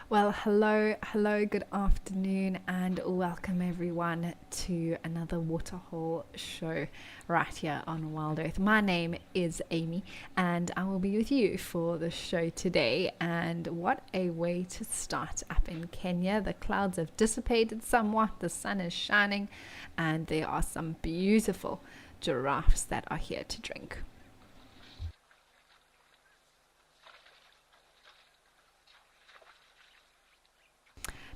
Well, hello, good afternoon, and welcome everyone to another waterhole show right here on Wild Earth. My name is Amy, and I will be with you for the show today. And what a way to start up in Kenya! The clouds have dissipated somewhat, the sun is shining, and there are some beautiful giraffes that are here to drink.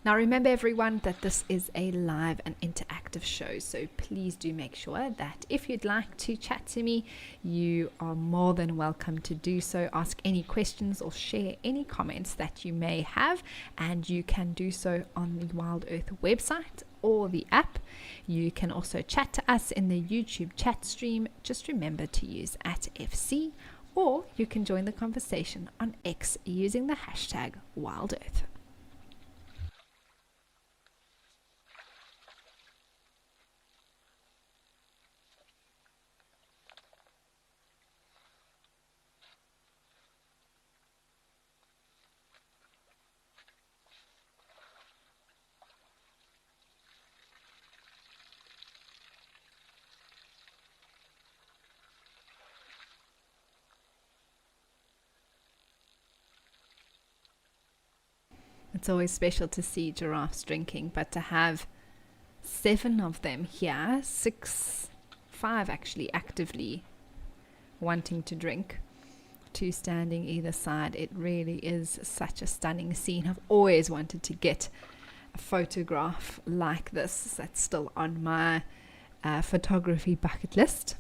Now remember everyone that this is a live and interactive show, so please do make sure that if you'd like to chat to me, you are more than welcome to do so. Ask any questions or share any comments that you may have, and you can do so on the Wild Earth website or the app. You can also chat to us in the YouTube chat stream. Just remember to use @FC, or you can join the conversation on X using the hashtag WildEarth. It's always special to see giraffes drinking, but to have 7 of them here, 5 actually actively wanting to drink, 2 standing either side, it really is such a stunning scene. I've always wanted to get a photograph like this. That's still on my photography bucket list.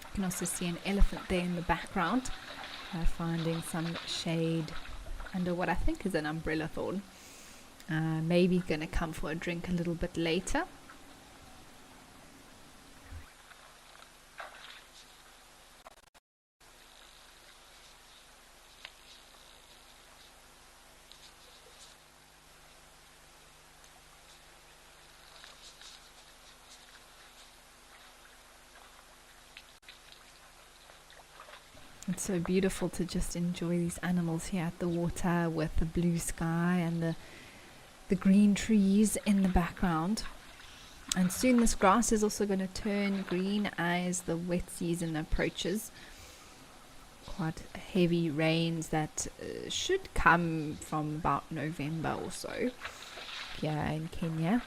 You can also see an elephant there in the background, finding some shade under what I think is an umbrella thorn. Maybe going to come for a drink a little bit later. It's so beautiful to just enjoy these animals here at the water with the blue sky and the green trees in the background. And soon this grass is also going to turn green as the wet season approaches. Quite heavy rains that should come from about November or so here in Kenya.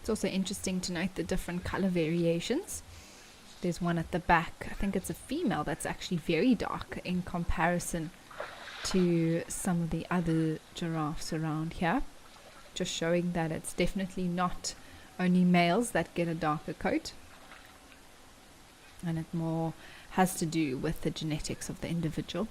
It's also interesting to note the different color variations. There's one at the back, I think it's a female, that's actually very dark in comparison to some of the other giraffes around here. Just showing that it's definitely not only males that get a darker coat, and it more has to do with the genetics of the individual.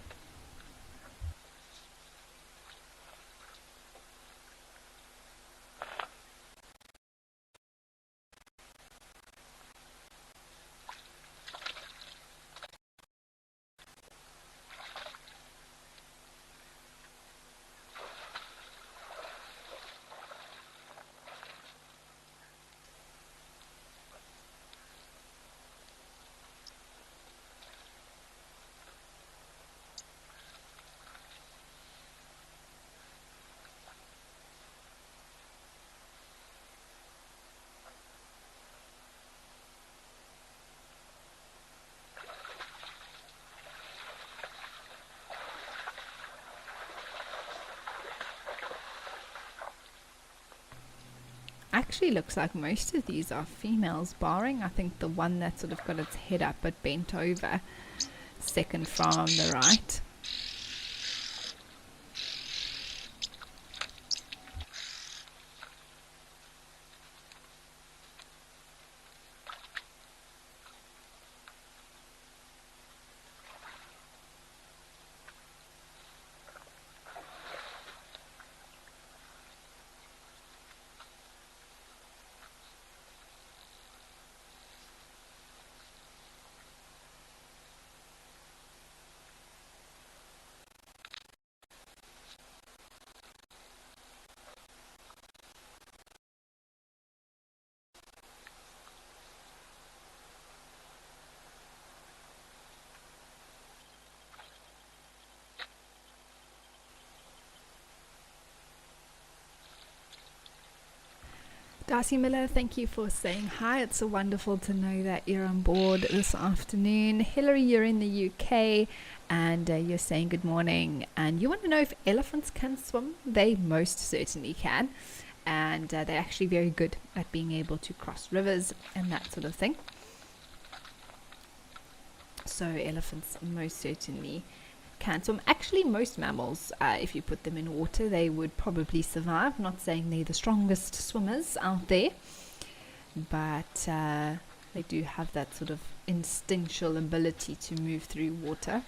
Actually looks like most of these are females, barring I think the one that sort of got its head up but bent over, second from the right. Darcy Miller, thank you for saying hi. It's so wonderful to know that you're on board this afternoon. Hillary, you're in the UK and you're saying good morning. And you want to know if elephants can swim? They most certainly can. And they're actually very good at being able to cross rivers and that sort of thing. So elephants most certainly can swim. Actually, most mammals, if you put them in water, they would probably survive. Not saying they're the strongest swimmers out there, but they do have that sort of instinctual ability to move through water.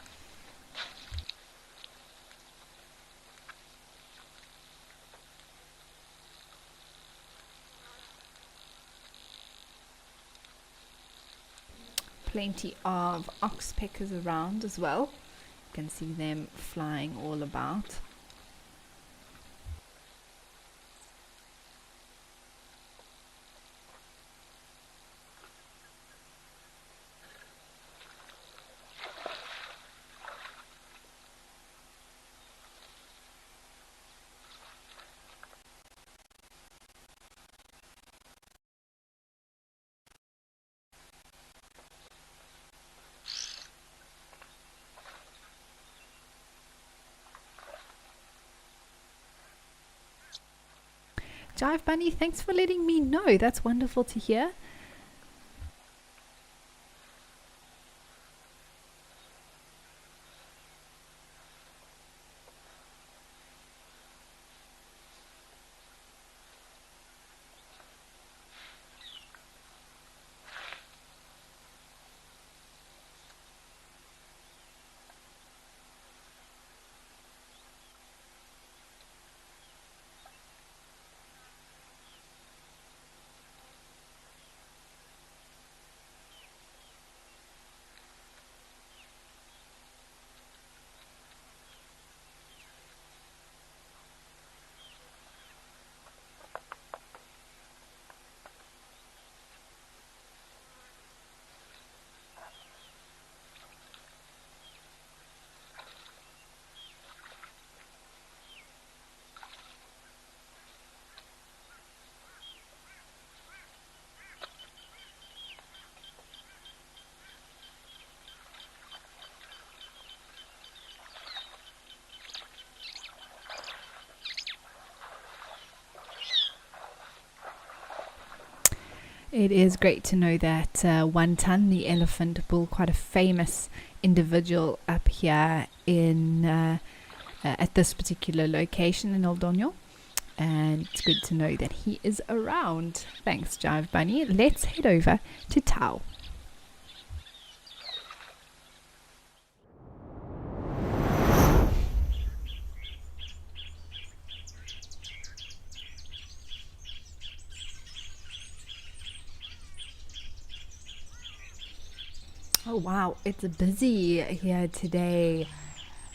Plenty of oxpeckers around as well. You can see them flying all about. Jive Bunny, thanks for letting me know. That's wonderful to hear. It is great to know that One Ton, the elephant bull, quite a famous individual up here in at this particular location in Eldonyo. And it's good to know that he is around. Thanks, Jive Bunny. Let's head over to Tau. Oh wow, it's busy here today.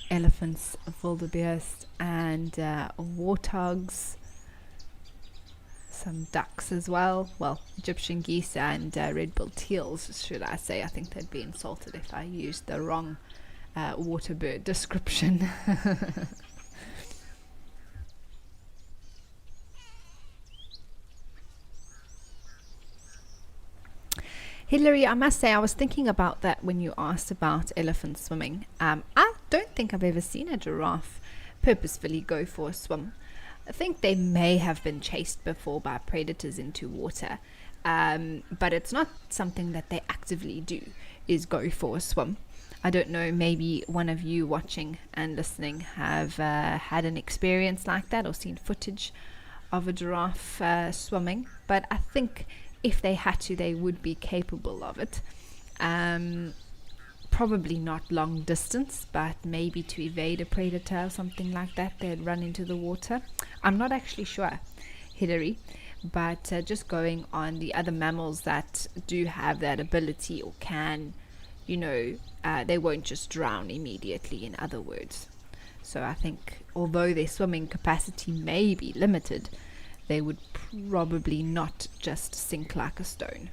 Elephants, wildebeest, and warthogs, some ducks as well. Well, Egyptian geese and red-billed teals, should I say. I think they'd be insulted if I used the wrong waterbird description. Hilary, I must say, I was thinking about that when you asked about elephant swimming. I don't think I've ever seen a giraffe purposefully go for a swim. I think they may have been chased before by predators into water, but it's not something that they actively do, is go for a swim. I don't know, maybe one of you watching and listening have had an experience like that or seen footage of a giraffe swimming, but I think if they had to, they would be capable of it. Probably not long distance, but maybe to evade a predator or something like that, they'd run into the water. I'm not actually sure, Hilary, but just going on the other mammals that do have that ability or can, they won't just drown immediately, in other words. So I think although their swimming capacity may be limited, they would probably not just sink like a stone.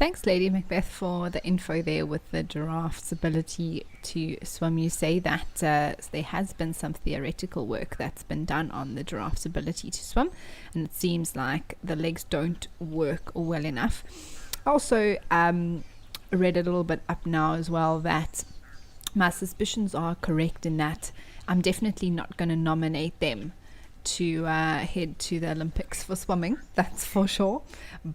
Thanks, Lady Macbeth, for the info there with the giraffe's ability to swim. You say that there has been some theoretical work that's been done on the giraffe's ability to swim, and it seems like the legs don't work well enough. Also, read a little bit up now as well that my suspicions are correct in that I'm definitely not going to nominate them to head to the Olympics for swimming, that's for sure.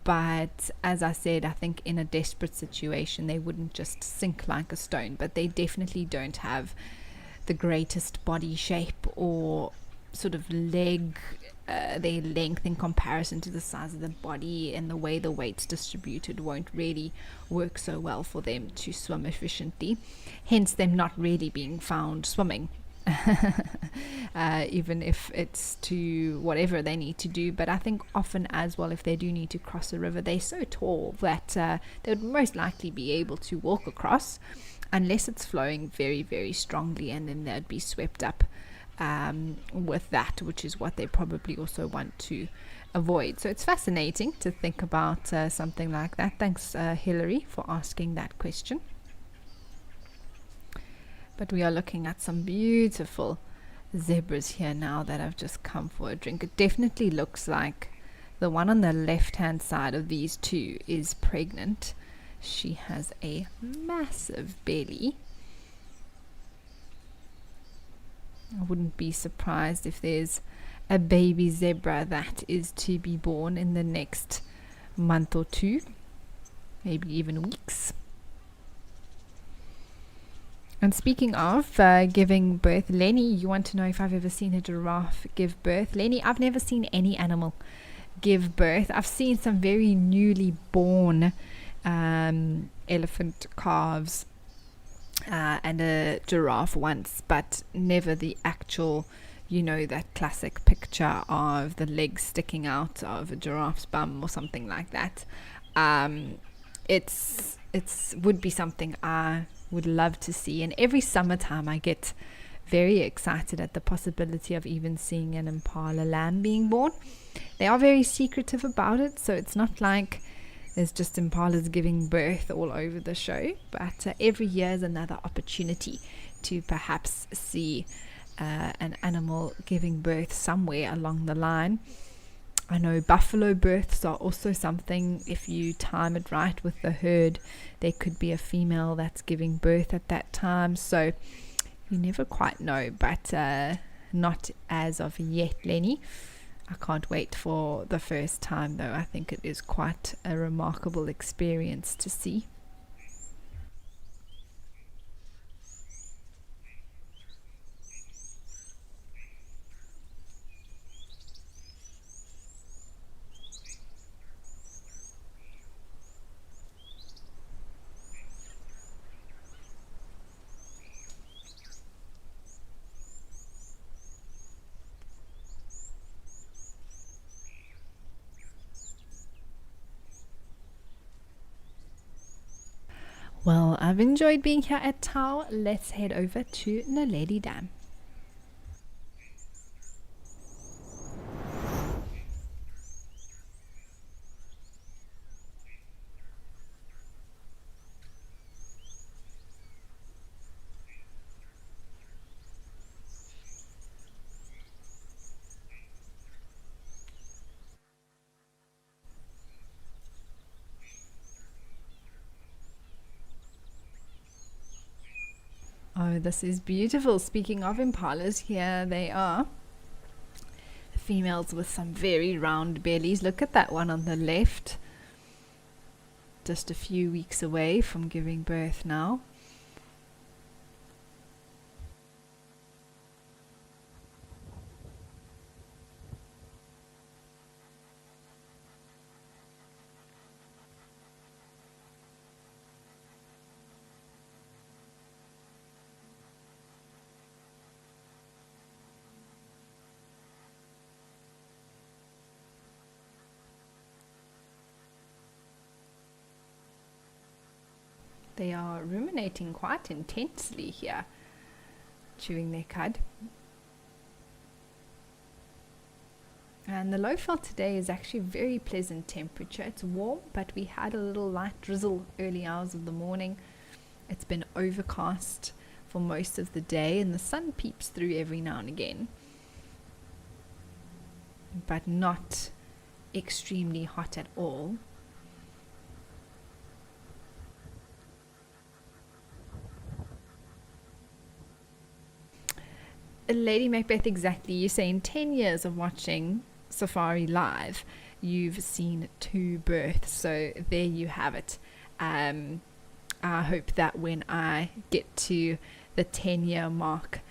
But as I said, I think in a desperate situation they wouldn't just sink like a stone, but they definitely don't have the greatest body shape or sort of leg, their length in comparison to the size of the body, and the way the weight's distributed won't really work so well for them to swim efficiently, hence them not really being found swimming. Even if it's to whatever they need to do. But I think often as well, if they do need to cross a river, they're so tall that they would most likely be able to walk across, unless it's flowing very, very strongly, and then they'd be swept up with that, which is what they probably also want to avoid. So it's fascinating to think about something like that. Thanks, Hilary, for asking that question. But we are looking at some beautiful zebras here now that have just come for a drink. It definitely looks like the one on the left hand side of these two is pregnant. She has a massive belly. I wouldn't be surprised if there's a baby zebra that is to be born in the next month or two, maybe even weeks. And speaking of giving birth, Lenny, you want to know if I've ever seen a giraffe give birth? Lenny, I've never seen any animal give birth. I've seen some very newly born elephant calves and a giraffe once, but never the actual, you know, that classic picture of the legs sticking out of a giraffe's bum or something like that. It's would be something I would love to see, and every summertime I get very excited at the possibility of even seeing an impala lamb being born. They are very secretive about it, so it's not like there's just impalas giving birth all over the show, but every year is another opportunity to perhaps see an animal giving birth somewhere along the line. I know buffalo births are also something. If you time it right with the herd, there could be a female that's giving birth at that time, so you never quite know. But not as of yet, Lenny. I can't wait for the first time, though. I think it is quite a remarkable experience to see. Well, I've enjoyed being here at Tau. Let's head over to Naledi Dam. Oh, this is beautiful. Speaking of impalas, here they are. Females with some very round bellies. Look at that one on the left. Just a few weeks away from giving birth now. They are ruminating quite intensely here, chewing their cud. And the low felt today is actually very pleasant temperature. It's warm, but we had a little light drizzle early hours of the morning. It's been overcast for most of the day, and the sun peeps through every now and again, but not extremely hot at all. Lady Macbeth, exactly. You say in 10 years of watching Safari Live, you've seen 2 births. So there you have it. I hope that when I get to the 10-year mark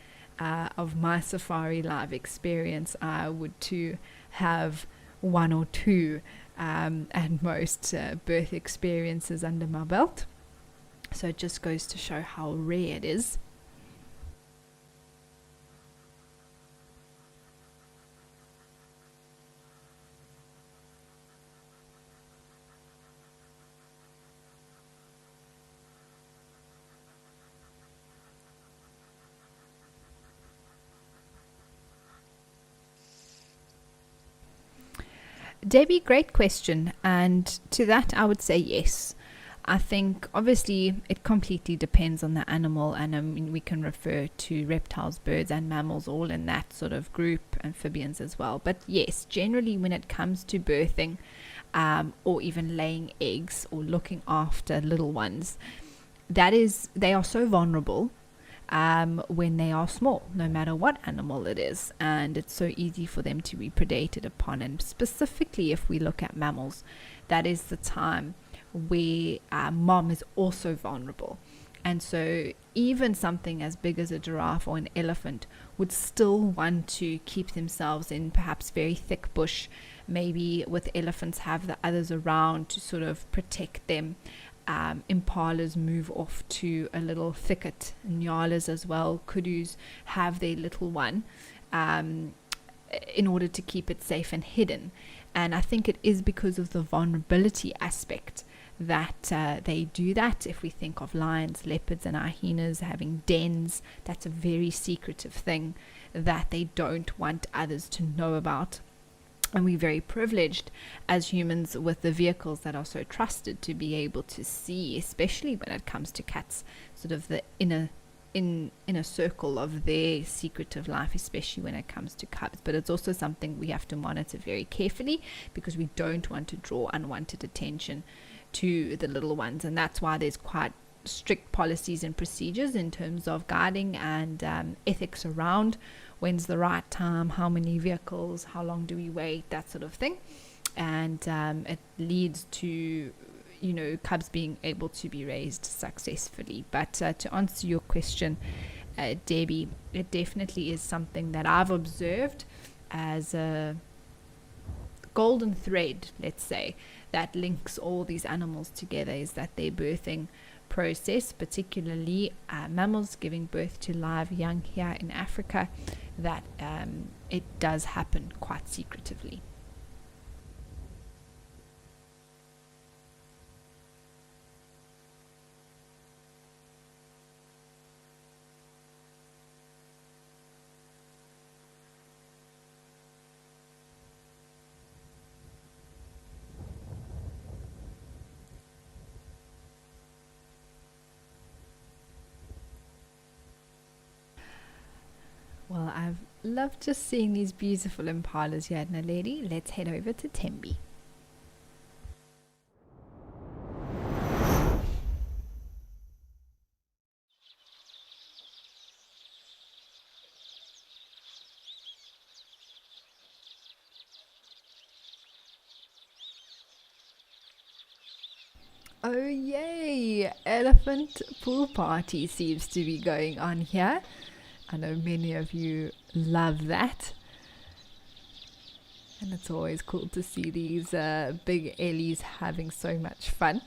of my Safari Live experience, I would too have 1 or 2 at most birth experiences under my belt. So it just goes to show how rare it is. Debbie, great question. And to that, I would say yes. I think obviously it completely depends on the animal, and I mean, we can refer to reptiles, birds, and mammals all in that sort of group, amphibians as well. But yes, generally when it comes to birthing or even laying eggs or looking after little ones, they are so vulnerable when they are small, no matter what animal it is, and it's so easy for them to be predated upon. And specifically if we look at mammals, that is the time where mom is also vulnerable, and so even something as big as a giraffe or an elephant would still want to keep themselves in perhaps very thick bush. Maybe with elephants have the others around to sort of protect them. Impalas move off to a little thicket. Nyalas as well, kudus have their little one in order to keep it safe and hidden. And I think it is because of the vulnerability aspect that they do that. If we think of lions, leopards, and hyenas having dens, that's a very secretive thing that they don't want others to know about. And we're very privileged as humans with the vehicles that are so trusted to be able to see, especially when it comes to cats, sort of the inner circle of their secretive life, especially when it comes to cubs. But it's also something we have to monitor very carefully, because we don't want to draw unwanted attention to the little ones. And that's why there's quite strict policies and procedures in terms of guiding and ethics around when's the right time, how many vehicles, how long do we wait, that sort of thing. And it leads to cubs being able to be raised successfully. But to answer your question, Debbie, it definitely is something that I've observed as a golden thread, let's say, that links all these animals together, is that their birthing process, particularly mammals giving birth to live young here in Africa, that it does happen quite secretively. Well, I've loved just seeing these beautiful impalas here, Naledi. Let's head over to Tembi. Oh yay! Elephant pool party seems to be going on here. I know many of you love that. And it's always cool to see these big ellies having so much fun.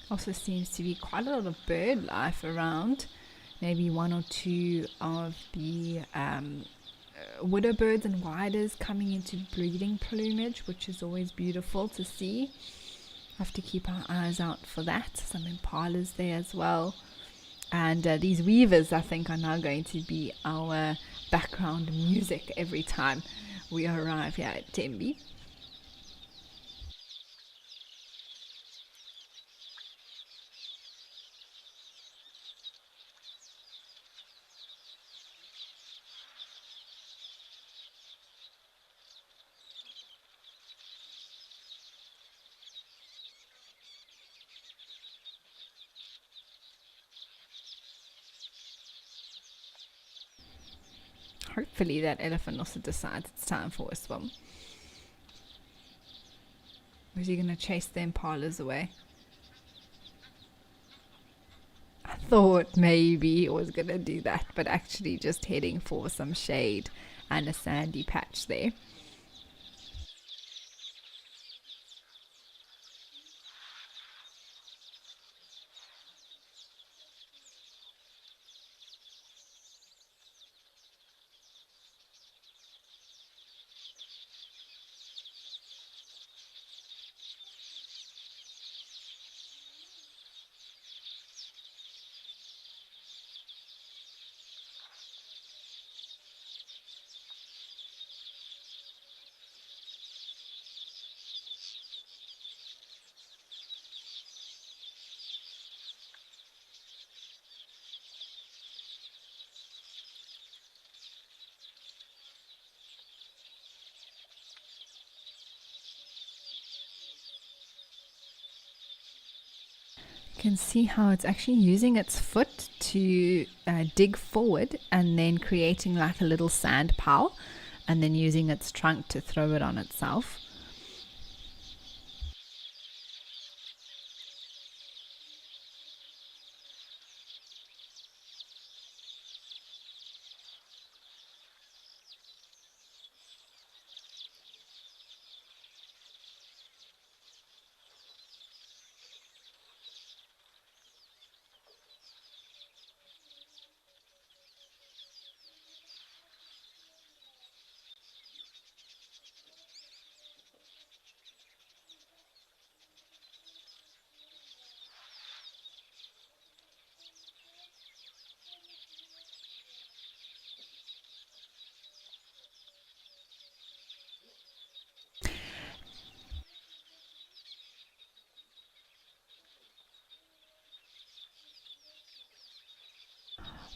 Also seems to be quite a lot of bird life around. Maybe one or two of the widow birds and widers coming into breeding plumage, which is always beautiful to see. Have to keep our eyes out for that. Some impalas there as well. And these weavers, I think, are now going to be our background music every time we arrive here at Tembe. Hopefully that elephant also decides it's time for a swim. Or is he going to chase the impalas away? I thought maybe he was going to do that, but actually just heading for some shade and a sandy patch there. You can see how it's actually using its foot to dig forward and then creating like a little sand pile and then using its trunk to throw it on itself.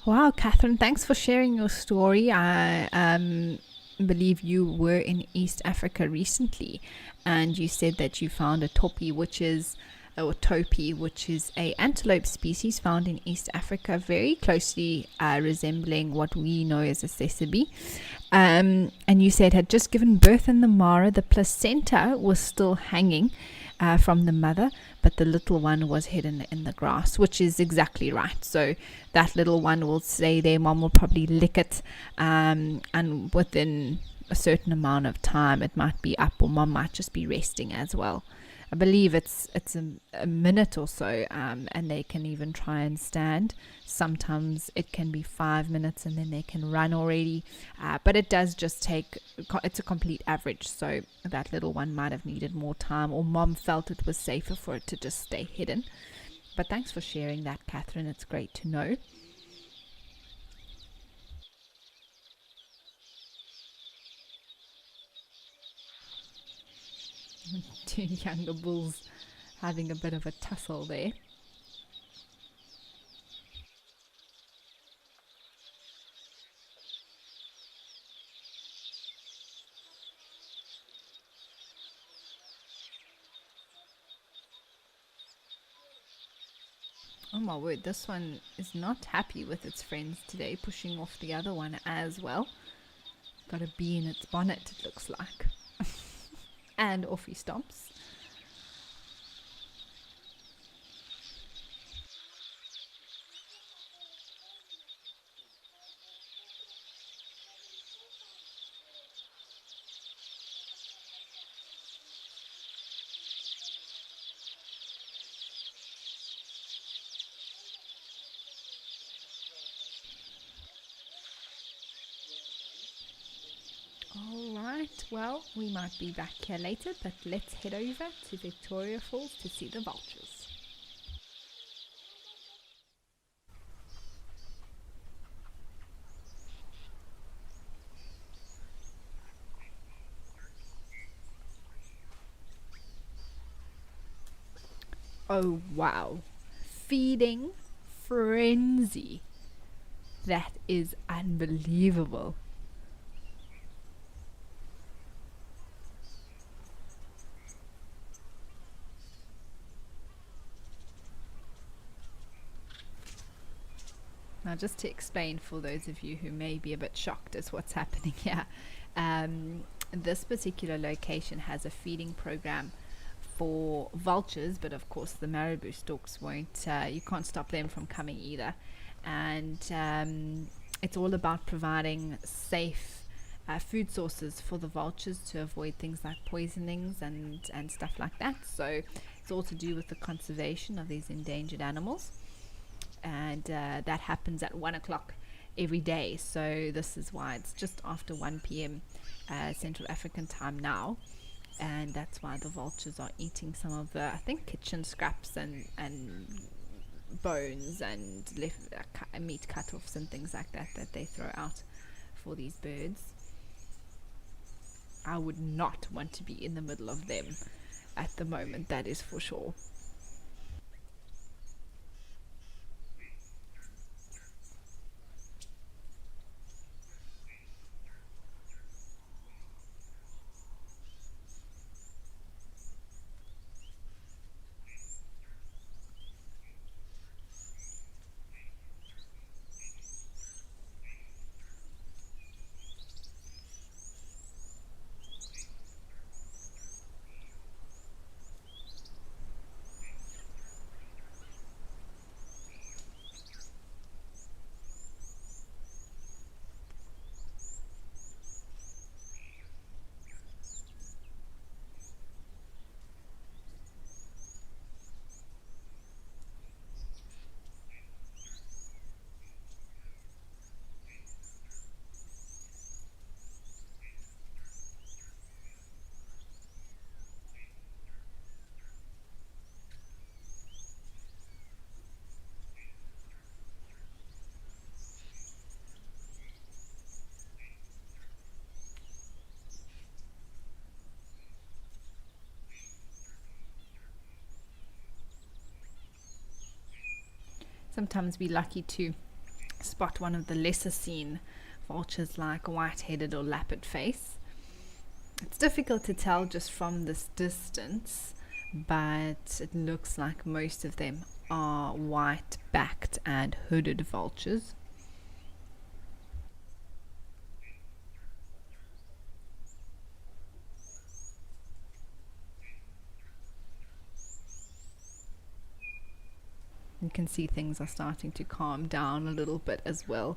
Wow, Catherine, thanks for sharing your story. I believe you were in East Africa recently, and you said that you found a topi, which is or topi, which is a antelope species found in East Africa, very closely resembling what we know as a sesame. And you said had just given birth in the Mara. The placenta was still hanging from the mother, but the little one was hidden in the grass, which is exactly right. So that little one will say their mom will probably lick it, and within a certain amount of time it might be up, or mom might just be resting as well. I believe it's a minute or so, and they can even try and stand. Sometimes it can be 5 minutes and then they can run already, but it does just take, it's a complete average, so that little one might have needed more time, or mom felt it was safer for it to just stay hidden. But thanks for sharing that, Catherine. It's great to know. Two younger bulls having a bit of a tussle there. Oh my word, this one is not happy with its friends today, pushing off the other one as well. Got a bee in its bonnet, it looks like. And off he stomps. Alright, well, we might be back here later, but let's head over to Victoria Falls to see the vultures. Oh wow, feeding frenzy. That is unbelievable. Now, just to explain for those of you who may be a bit shocked as what's happening here, this particular location has a feeding program for vultures, but of course the marabou storks won't, you can't stop them from coming either. And it's all about providing safe food sources for the vultures to avoid things like poisonings and stuff like that. So it's all to do with the conservation of these endangered animals. And that happens at 1 o'clock every day. So this is why it's just after 1 p.m. Central African time now. And that's why the vultures are eating some of the, I think, kitchen scraps and bones and meat cut-offs and things like that that they throw out for these birds. I would not want to be in the middle of them at the moment, that is for sure. Sometimes we're lucky to spot one of the lesser seen vultures like white-headed or lappet face. It's difficult to tell just from this distance, but it looks like most of them are white-backed and hooded vultures. You can see things are starting to calm down a little bit as well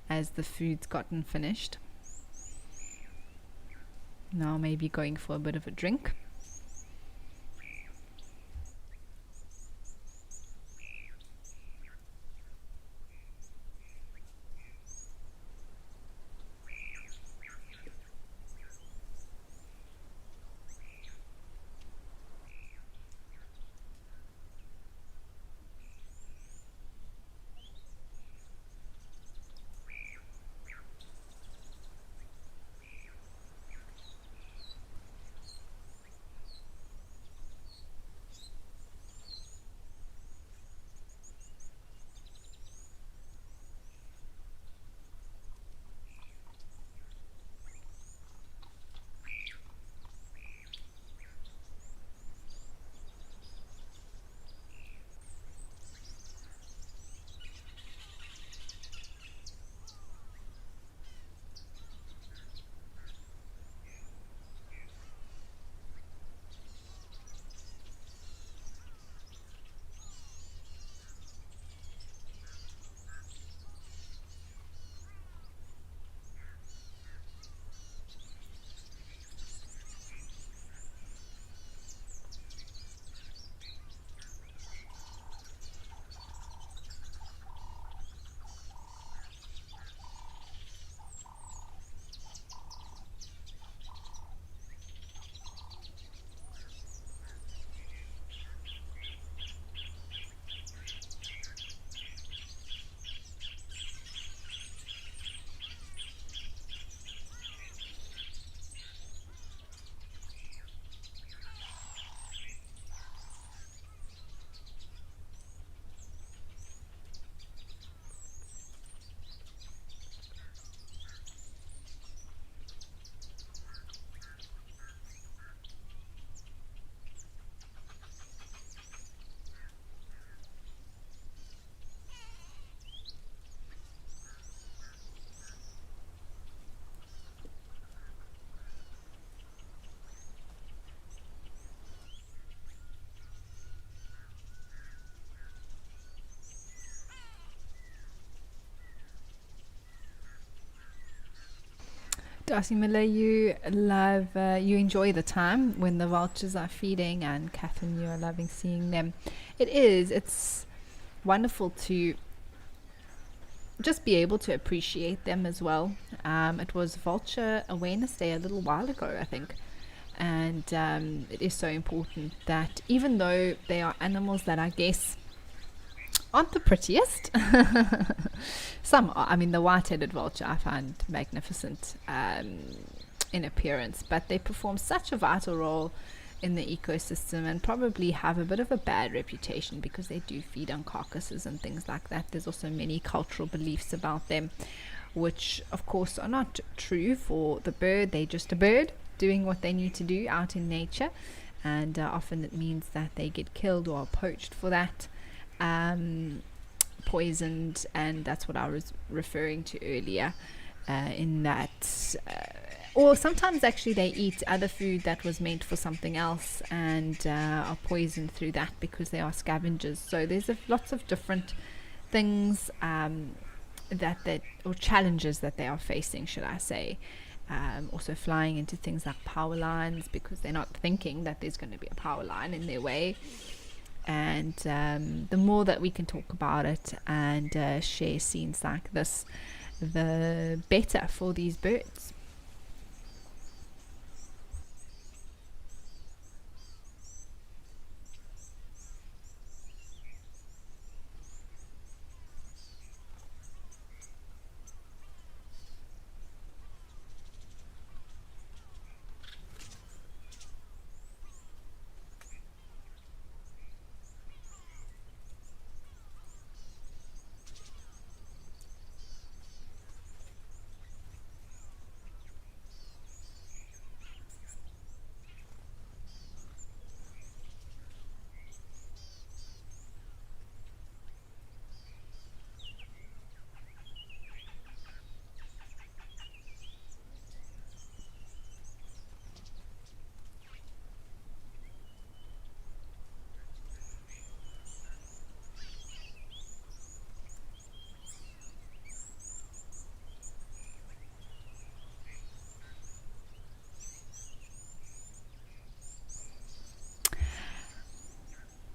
as the food's gotten finished. Now maybe going for a bit of a drink. Darcy Miller, you enjoy the time when the vultures are feeding, and Catherine, you are loving seeing them. It's wonderful to just be able to appreciate them as well. It was Vulture Awareness Day a little while ago, I think, and it is so important that even though they are animals that I guess aren't the prettiest, some are. I mean, the white-headed vulture I find magnificent in appearance, but they perform such a vital role in the ecosystem and probably have a bit of a bad reputation because they do feed on carcasses and things like that. There's also many cultural beliefs about them, which of course are not true for the bird. They're just a bird doing what they need to do out in nature, and often it means that they get killed or poached for that, poisoned, and that's what I was referring to earlier, in that or sometimes actually they eat other food that was meant for something else and are poisoned through that because they are scavengers. So there's lots of different things or challenges that they are facing, should I say. Also flying into things like power lines because they're not thinking that there's going to be a power line in their way. And the more that we can talk about it and share scenes like this, the better for these birds.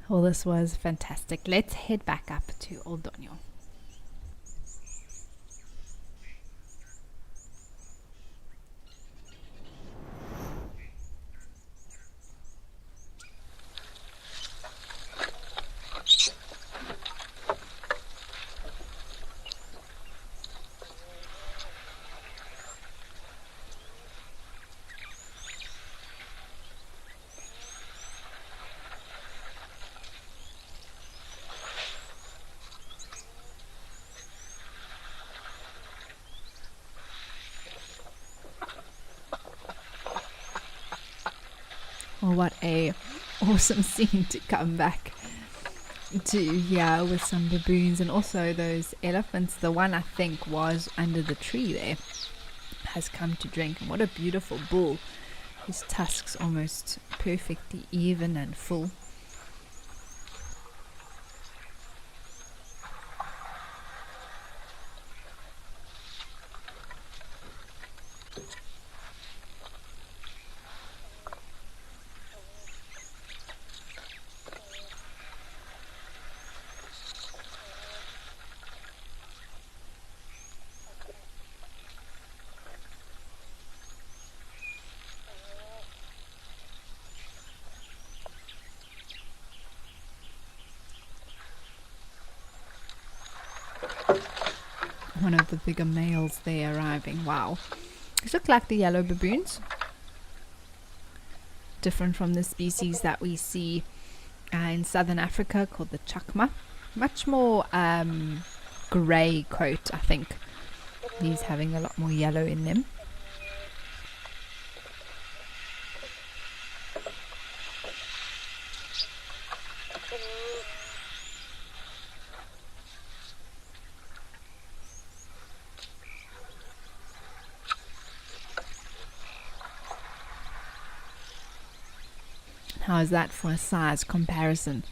Well, this was fantastic. Let's head back up to Old Daniel. Well, what a awesome scene to come back to, yeah, with some baboons and also those elephants. The one I think was under the tree there has come to drink, and what a beautiful bull. His tusks almost perfectly even and full. One of the bigger males there arriving. Wow. These look like the yellow baboons. Different from the species that we see in southern Africa called the chakma. Much more grey coat, I think. These having a lot more yellow in them. How is that for a size comparison?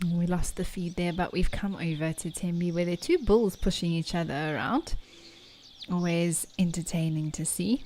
We lost the feed there, but we've come over to Tembe where there are two bulls pushing each other around. Always entertaining to see.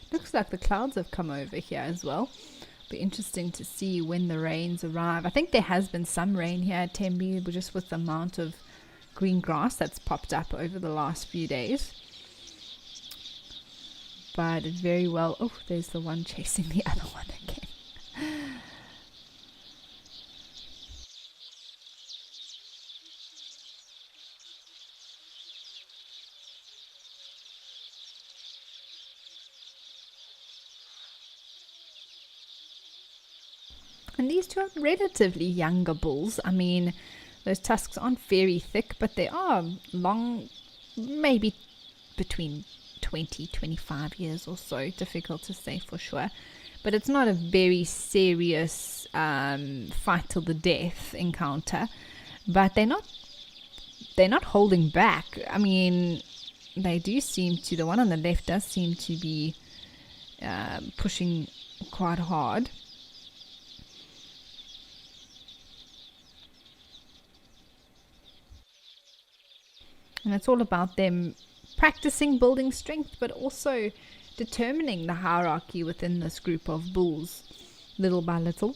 Looks like the clouds have come over here as well. Be interesting to see when the rains arrive. I think there has been some rain here at Tembe, but just with the amount of green grass that's popped up over the last few days. But it very well... Oh, there's the one chasing the other one again. And these two are relatively younger bulls. I mean, those tusks aren't very thick, but they are long, maybe between 20-25 years or so. Difficult to say for sure. But it's not a very serious fight till the death encounter. But they're not holding back. I mean, they do seem to, the one on the left does seem to be pushing quite hard. And it's all about them practicing building strength, but also determining the hierarchy within this group of bulls, little by little.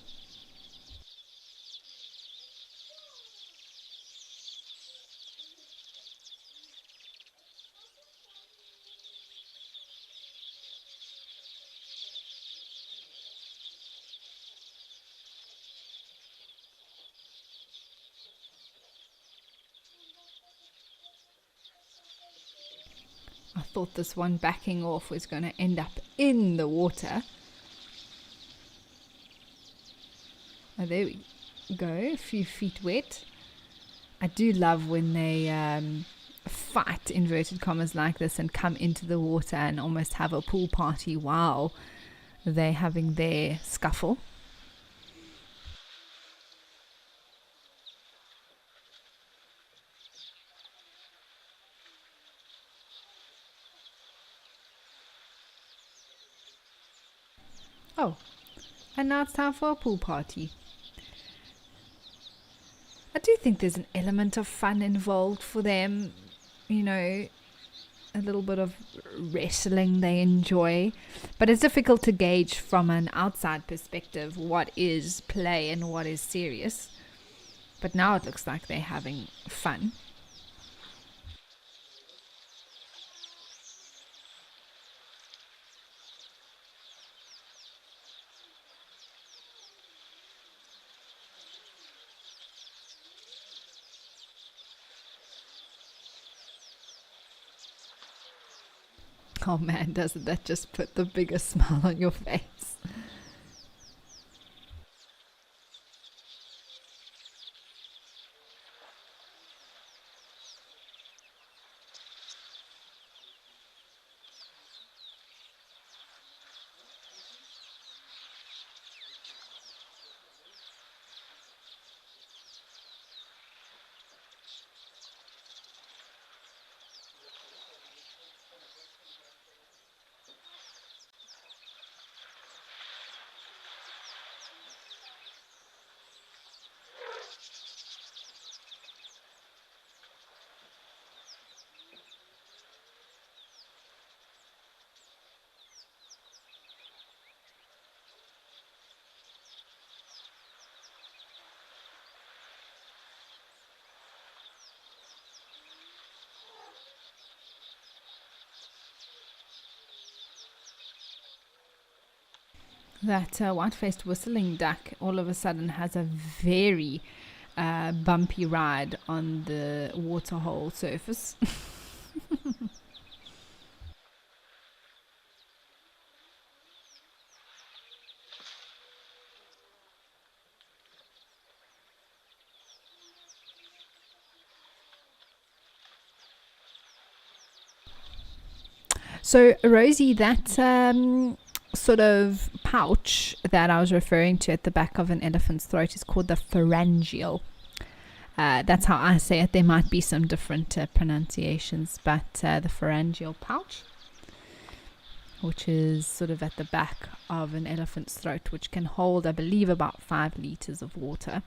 I thought this one backing off was going to end up in the water. Oh, there we go, a few feet wet. I do love when they fight, inverted commas, like this and come into the water and almost have a pool party while they're having their scuffle. Oh, and now it's time for a pool party. I do think there's an element of fun involved for them, you know, a little bit of wrestling they enjoy, but it's difficult to gauge from an outside perspective what is play and what is serious. But now it looks like they're having fun. Oh man, doesn't that just put the biggest smile on your face? That white-faced whistling duck all of a sudden has a very bumpy ride on the waterhole surface. So, Rosie, that sort of pouch that I was referring to at the back of an elephant's throat is called the pharyngeal. That's how I say it. There might be some different pronunciations, but the pharyngeal pouch, which is sort of at the back of an elephant's throat, which can hold, I believe, about 5 liters of water.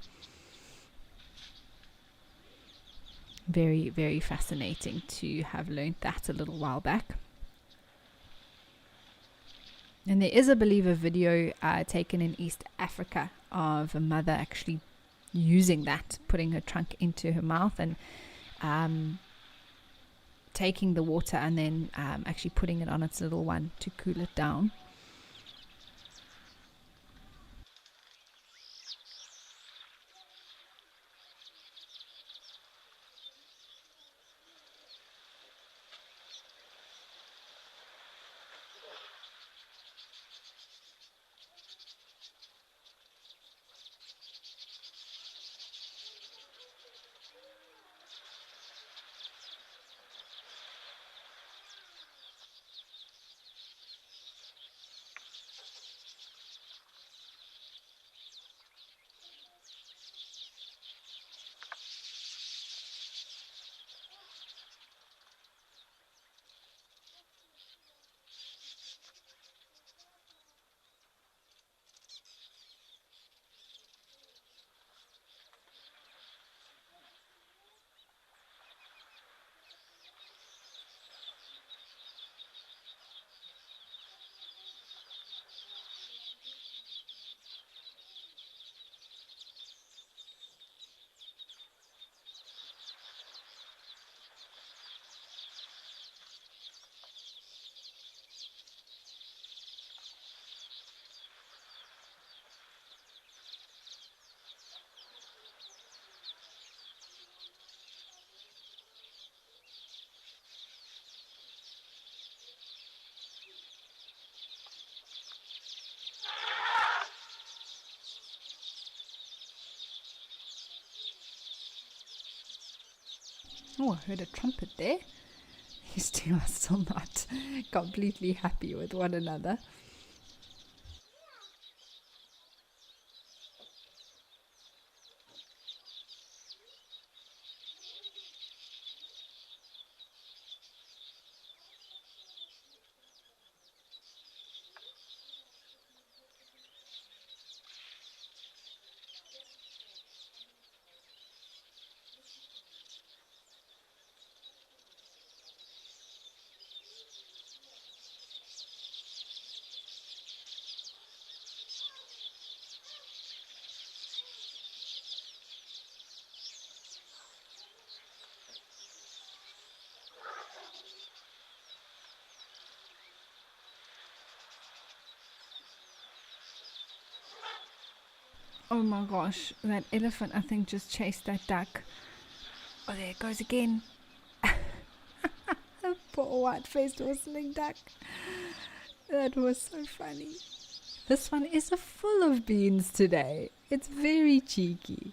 Very, very fascinating to have learned that a little while back. And there is, I believe, a video taken in East Africa of a mother actually using that, putting her trunk into her mouth and taking the water and then actually putting it on its little one to cool it down. Oh, I heard a trumpet there. These two are still not completely happy with one another. Oh my gosh, that elephant, I think, just chased that duck. Oh, there it goes again. Poor white-faced whistling duck. That was so funny. This one is full of beans today. It's very cheeky.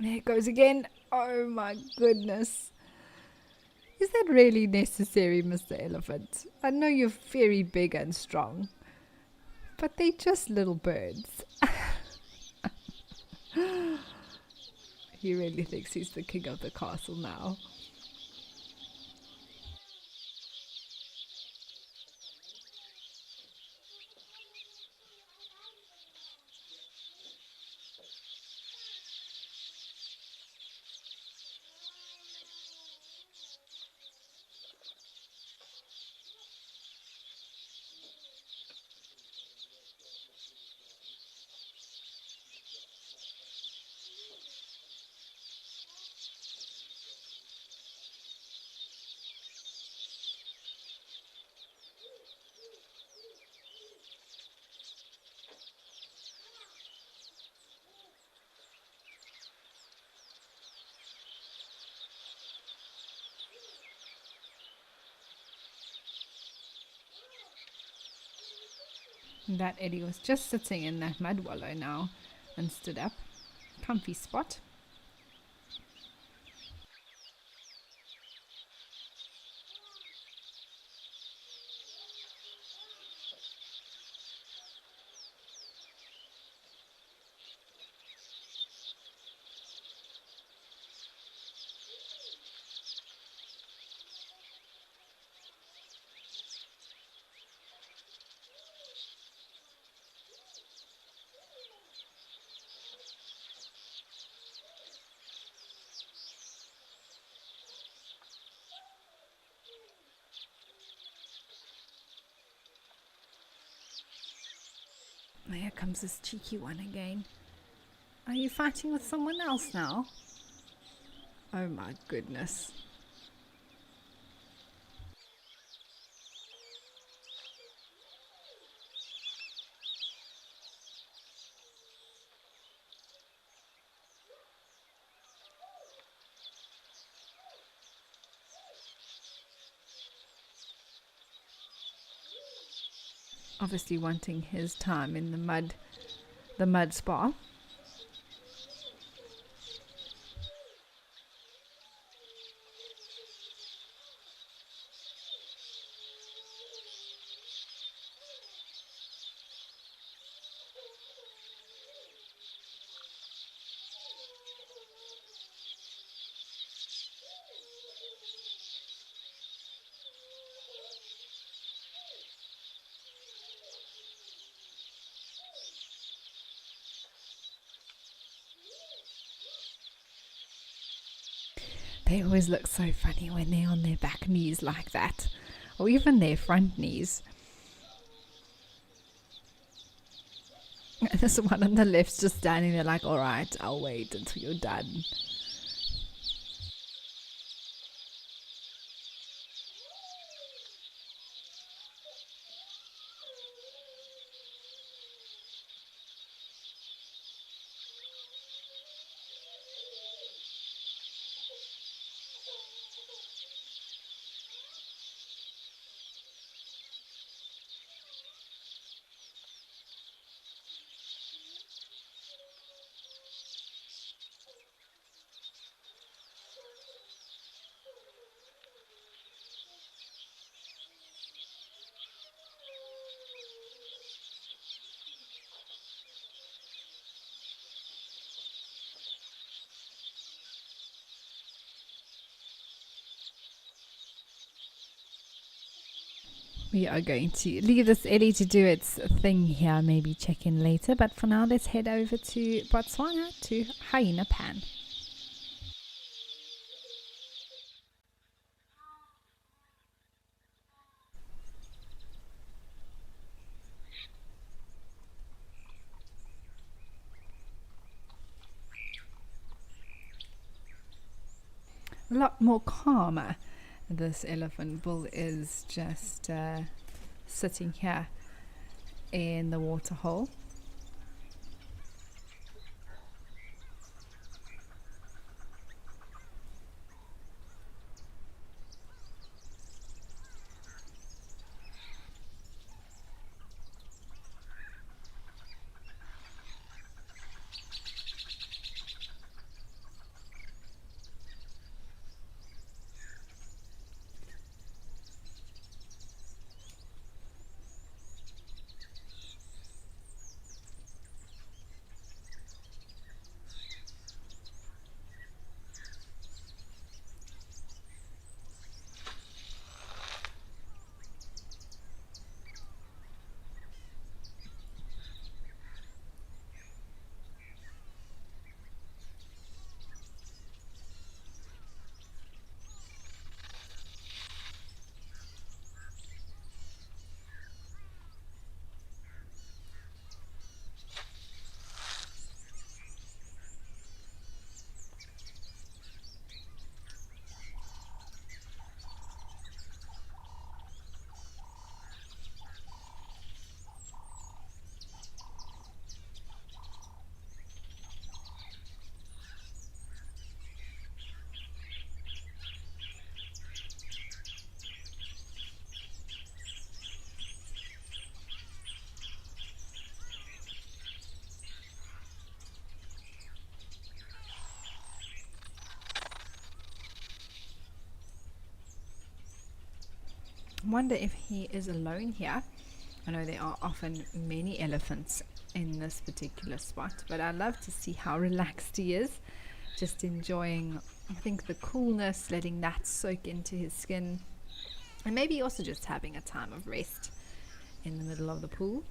There it goes again. Oh my goodness. Is that really necessary, Mr. Elephant? I know you're very big and strong, but they're just little birds. He really thinks he's the king of the castle now. That Eddie was just sitting in that mud wallow now and stood up. Comfy spot. Here comes this cheeky one again. Are you fighting with someone else now? Oh my goodness. Obviously wanting his time in the mud spa. They always look so funny when they're on their back knees like that, or even their front knees. And this one on the left's just standing there like, all right, I'll wait until you're done. We are going to leave this Ellie to do its thing here, maybe check in later. But for now, let's head over to Botswana to Hyena Pan. A lot more calmer. This elephant bull is just sitting here in the waterhole. I wonder if he is alone here. I know there are often many elephants in this particular spot, but I love to see how relaxed he is, just enjoying, I think, the coolness, letting that soak into his skin, and maybe also just having a time of rest in the middle of the pool.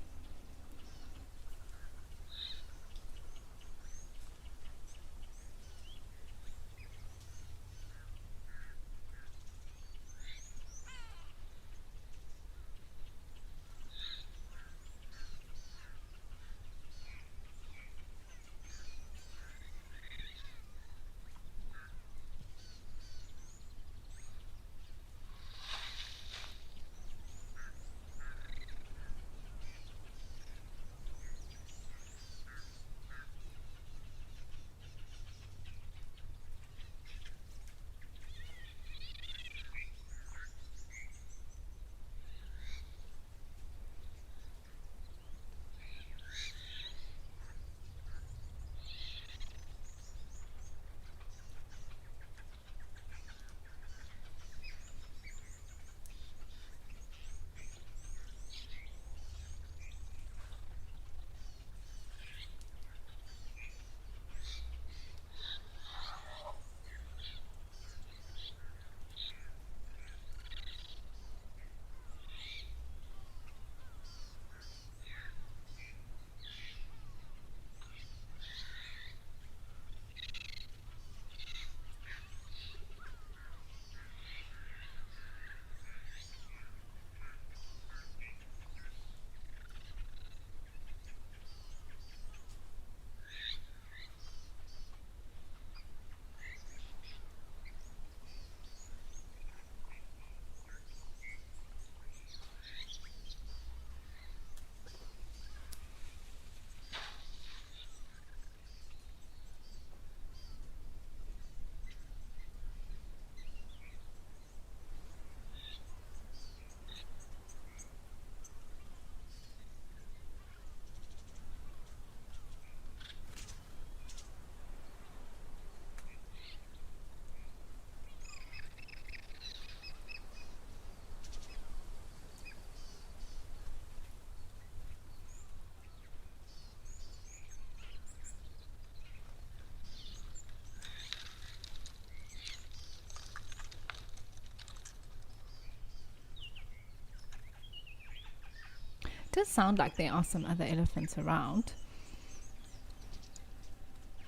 It does sound like there are some other elephants around,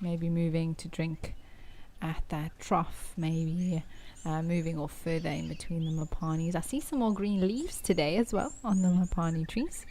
maybe moving to drink at that trough, maybe moving off further in between the mapanis. I see some more green leaves today as well on the mapani trees.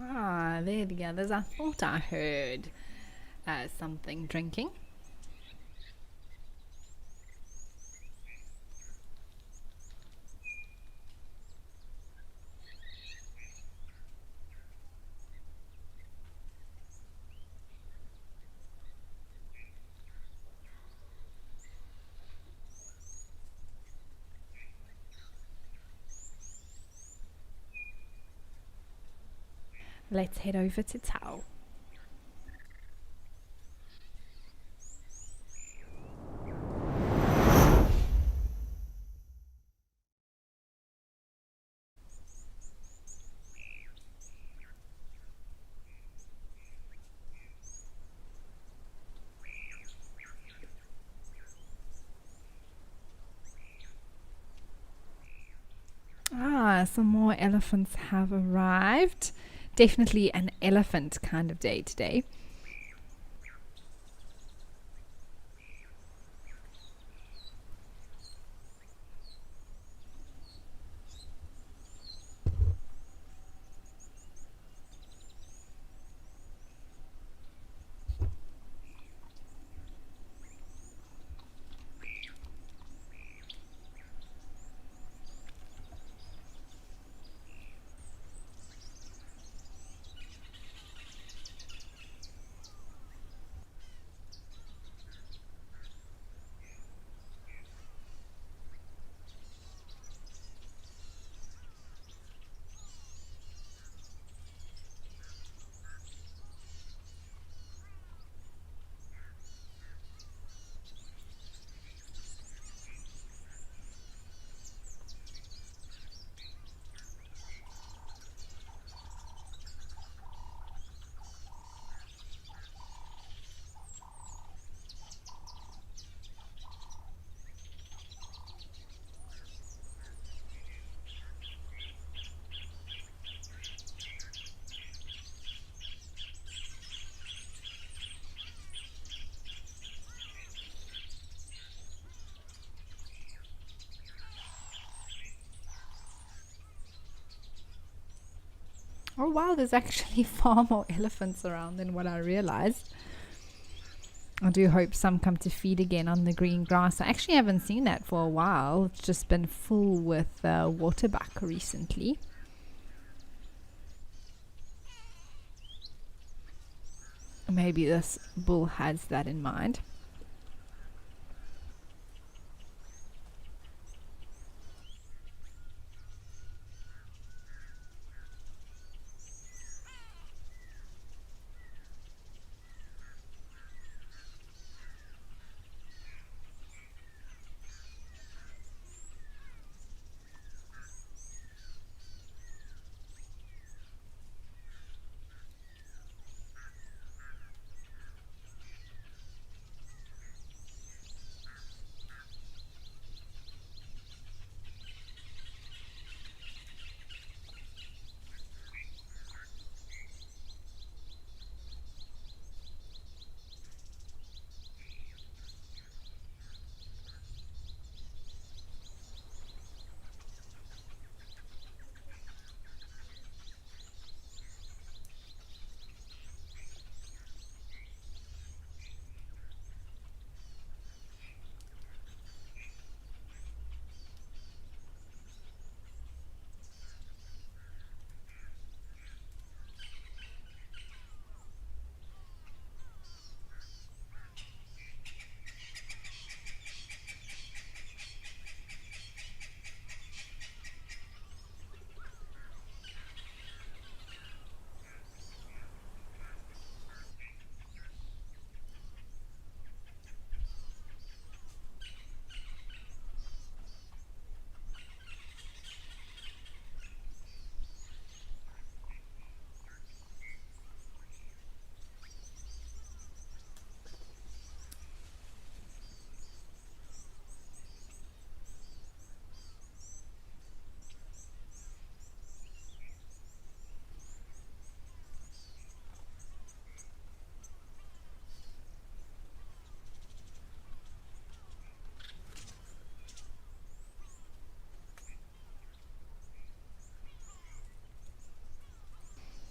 Ah, there the others. I thought I heard something drinking. let's head over to Tao. Some more elephants have arrived. Definitely an elephant kind of day today. Oh wow, there's actually far more elephants around than what I realized. I do hope some come to feed again on the green grass. I actually haven't seen that for a while. It's just been full with waterbuck recently. Maybe this bull has that in mind.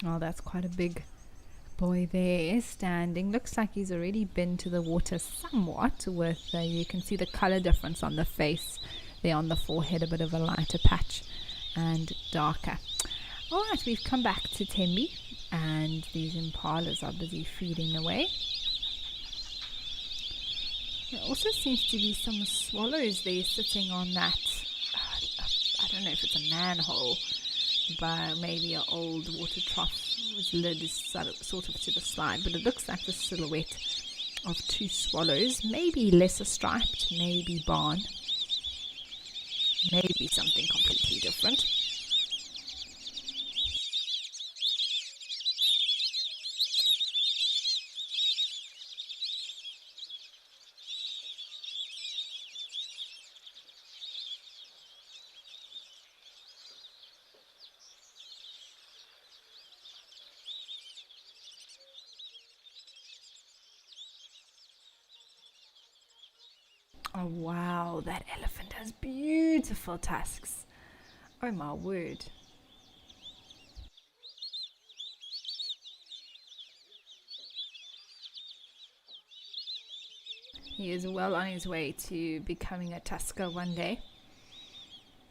Oh, that's quite a big boy there standing. Looks like he's already been to the water somewhat with, you can see the color difference on the face there, on the forehead, a bit of a lighter patch and darker. All right, we've come back to Tembi and these impalas are busy feeding away. There also seems to be some swallows there sitting on that, I don't know if it's a manhole, but maybe an old water trough Its lid is sort of to the side, but it looks like the silhouette of two swallows, maybe lesser striped, maybe barn, maybe something completely different. Oh wow, that elephant has beautiful tusks. Oh my word. He is well on his way to becoming a tusker one day.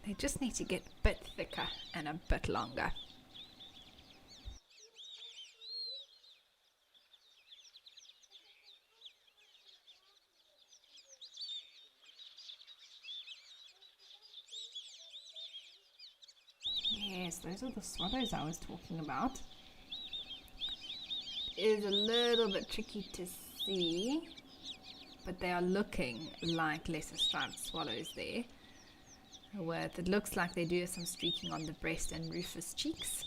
They just need to get a bit thicker and a bit longer. Yes, those are the swallows I was talking about. It is a little bit tricky to see, but they are looking like lesser striped swallows there. It looks like they do have some streaking on the breast and rufous cheeks.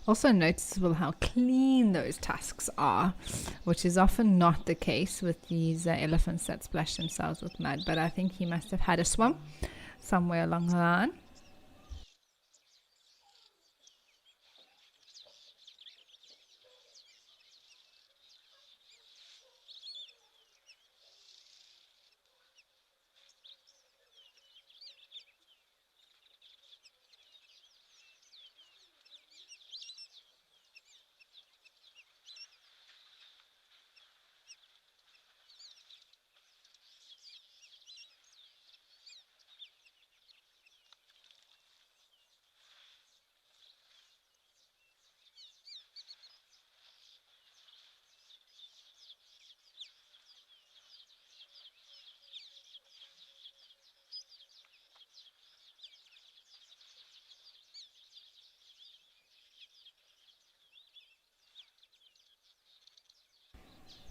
Also noticeable how clean those tusks are, which is often not the case with these elephants that splash themselves with mud. But I think he must have had a swim somewhere along the line.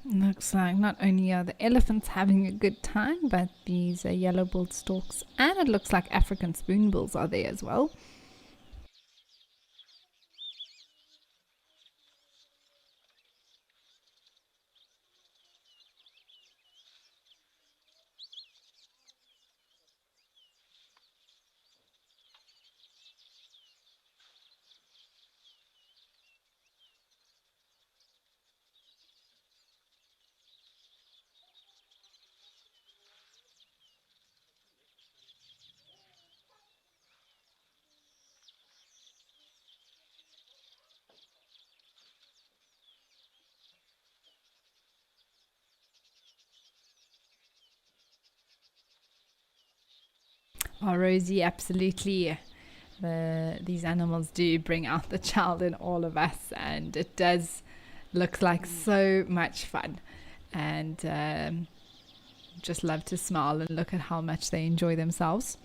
Looks like not only are the elephants having a good time, but these yellow-billed storks, and it looks like African spoonbills are there as well. Oh, Rosie, absolutely. These animals do bring out the child in all of us, and it does look like so much fun. And just love to smile and look at how much they enjoy themselves.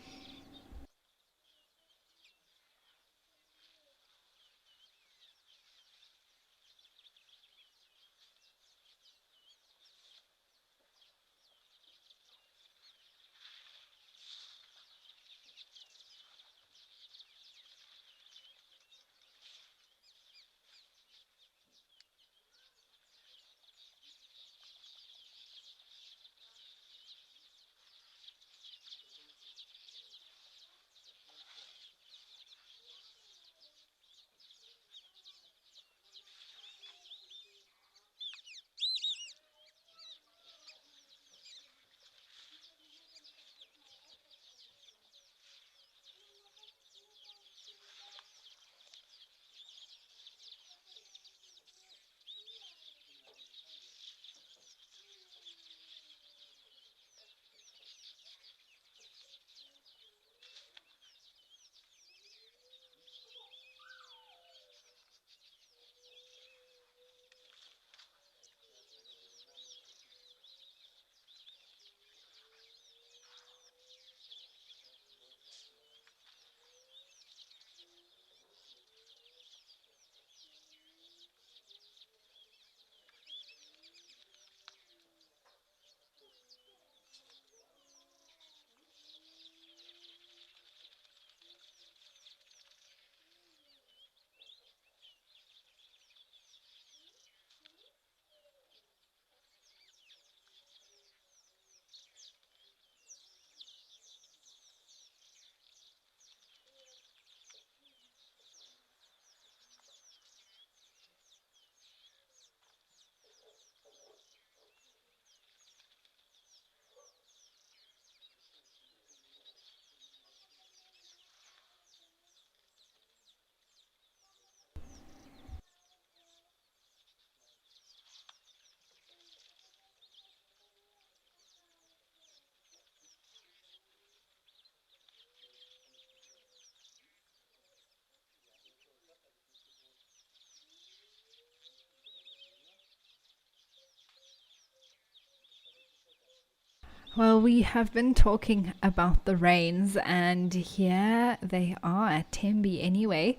Well, we have been talking about the rains, and here they are at Tembe anyway.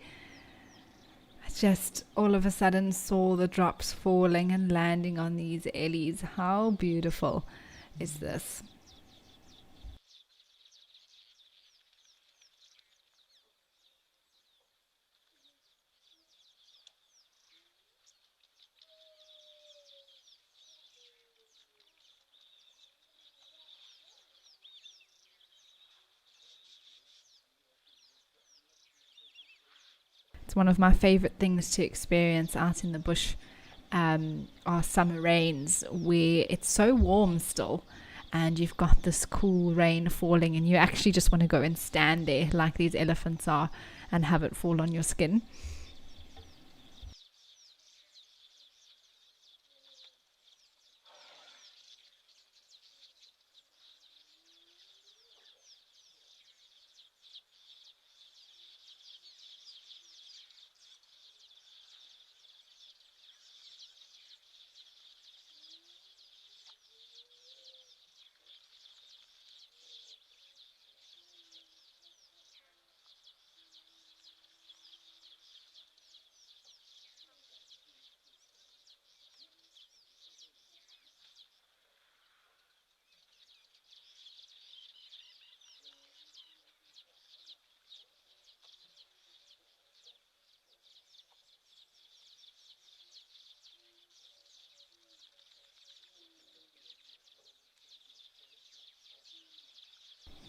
I just all of a sudden saw the drops falling and landing on these ellies. How beautiful is this? It's one of my favorite things to experience out in the bush are summer rains where it's so warm still and you've got this cool rain falling and you actually just want to go and stand there like these elephants are and have it fall on your skin.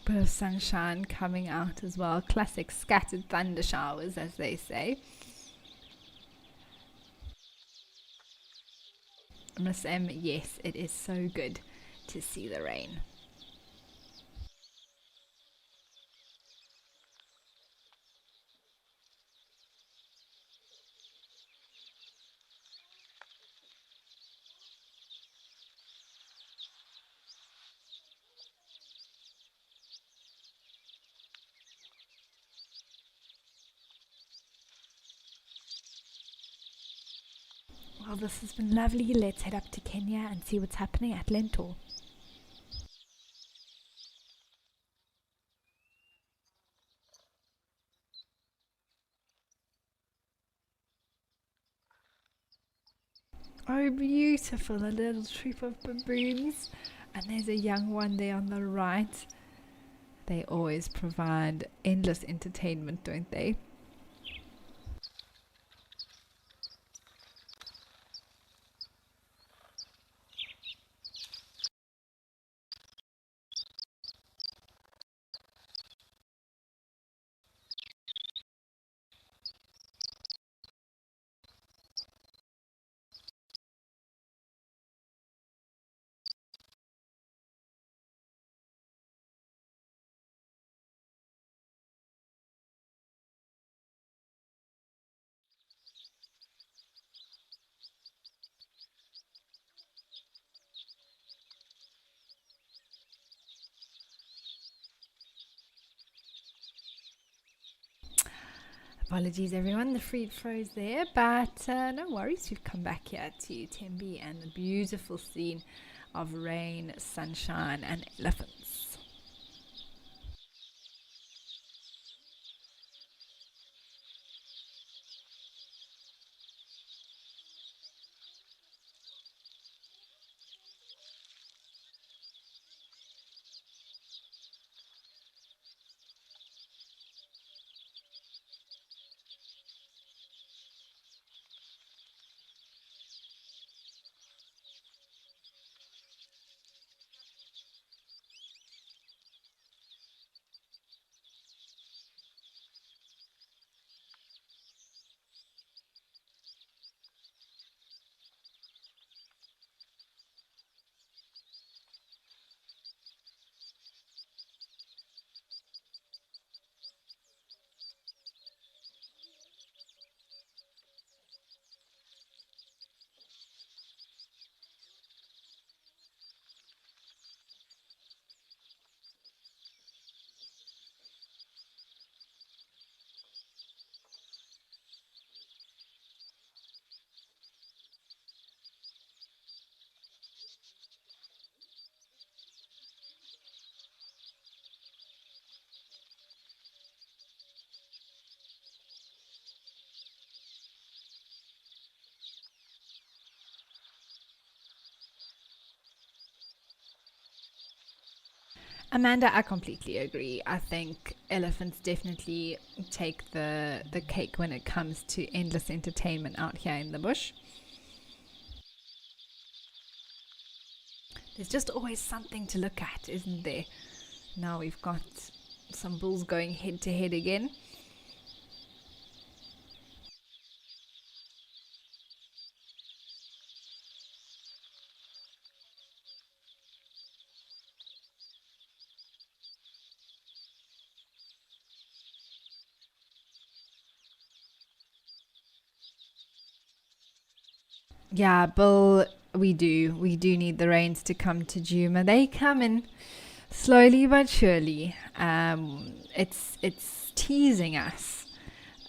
bit of sunshine coming out as well. Classic scattered thunder showers, as they say. Miss M, yes, it is so good to see the rain. Well, this has been lovely. Let's head up to Kenya and see what's happening at Lentor. Oh, beautiful, a little troop of baboons. And there's a young one there on the right. They always provide endless entertainment, don't they? Apologies, everyone, the feed froze there, but no worries. We've come back here to Tembe and the beautiful scene of rain, sunshine, and elephants. Amanda, I completely agree. I think elephants definitely take the cake when it comes to endless entertainment out here in the bush. There's just always something to look at, isn't there? Now we've got some bulls going head to head again. Yeah, Bill, we do. We do need the rains to come to Juma. They come in slowly but surely. It's teasing us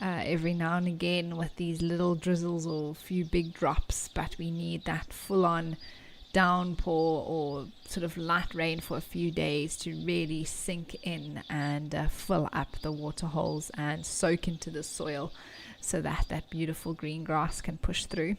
every now and again with these little drizzles or a few big drops, but we need that full-on downpour or sort of light rain for a few days to really sink in and fill up the water holes and soak into the soil so that that beautiful green grass can push through.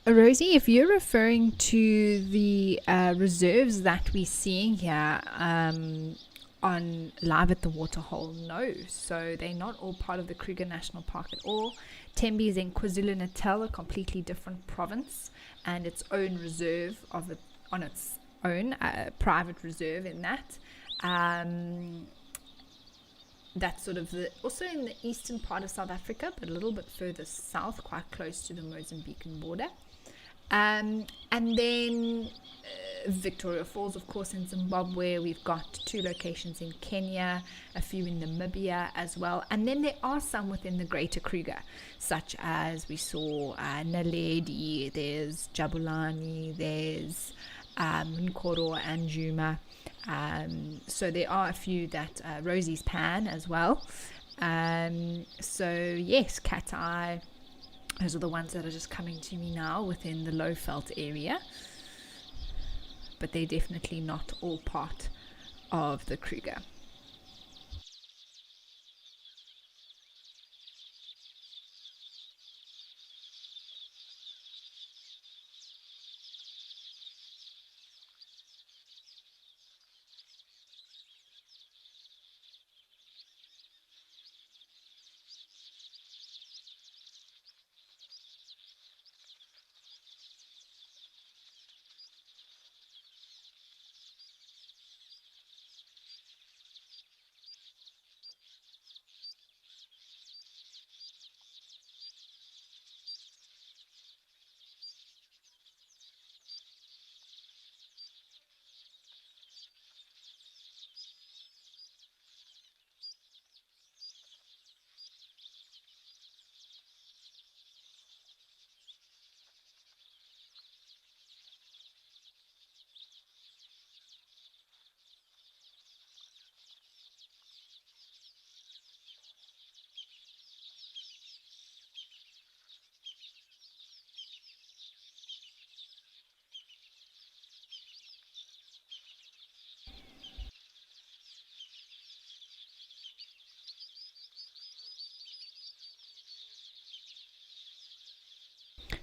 Rosie, if you're referring to the reserves that we're seeing here on live at the waterhole, no. So they're not all part of the Kruger National Park at all. Tembe is in KwaZulu-Natal, a completely different province, and its own reserve on its own private reserve in that. That's sort of also in the eastern part of South Africa, but a little bit further south, quite close to the Mozambican border. And then Victoria Falls, of course, in Zimbabwe. We've got 2 locations in Kenya, a few in Namibia as well. And then there are some within the Greater Kruger, such as we saw Naledi, there's Jabulani, there's Nkoro and Juma. So there are a few that Rosie's Pan as well. So yes, Cat Eye. Those are the ones that are just coming to me now within the Lowveld area. But they're definitely not all part of the Kruger.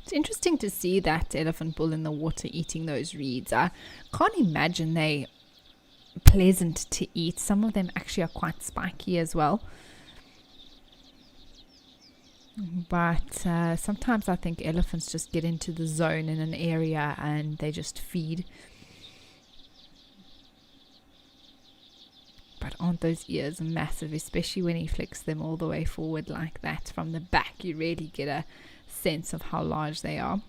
It's interesting to see that elephant bull in the water eating those reeds. I can't imagine they pleasant to eat. Some of them actually are quite spiky as well. But sometimes I think elephants just get into the zone in an area and they just feed. But aren't those ears massive, especially when he flicks them all the way forward like that from the back? You really get a sense of how large they are.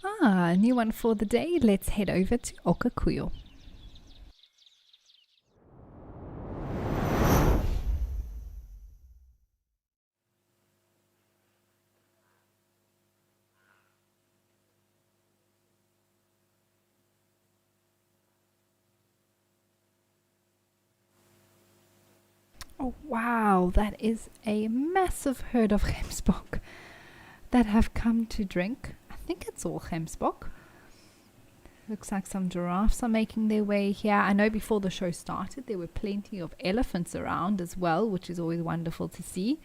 A new one for the day. Let's head over to Okakuyo. Oh wow, that is a massive herd of gemsbok that have come to drink. I think it's all gemsbok. Looks like some giraffes are making their way here. I know before the show started there were plenty of elephants around as well, which is always wonderful to see.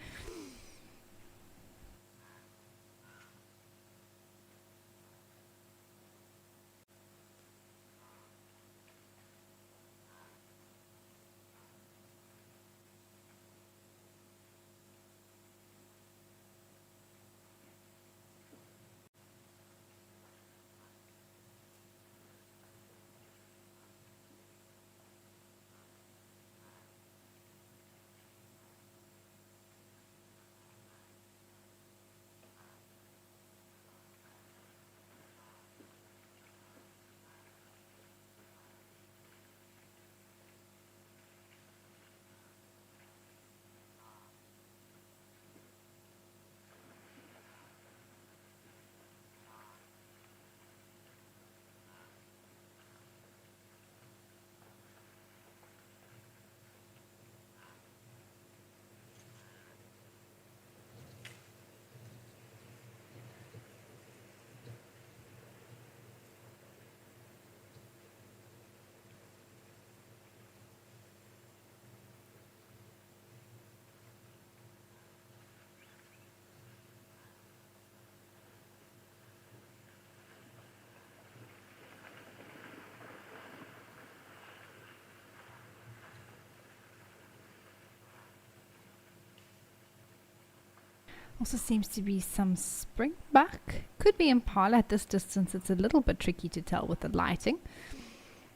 Also seems to be some springbuck. Could be impala. At this distance it's a little bit tricky to tell with the lighting.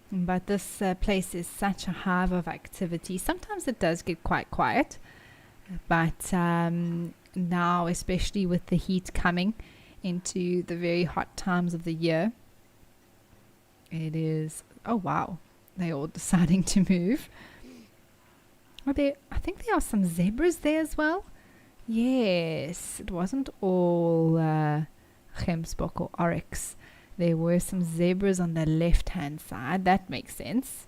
But this place is such a hive of activity. Sometimes it does get quite quiet. But now, especially with the heat coming into the very hot times of the year, it is... Oh wow, they're all deciding to move. Are there... I think there are some zebras there as well. Yes, it wasn't all gemsbok or oryx. There were some zebras on the left-hand side. That makes sense.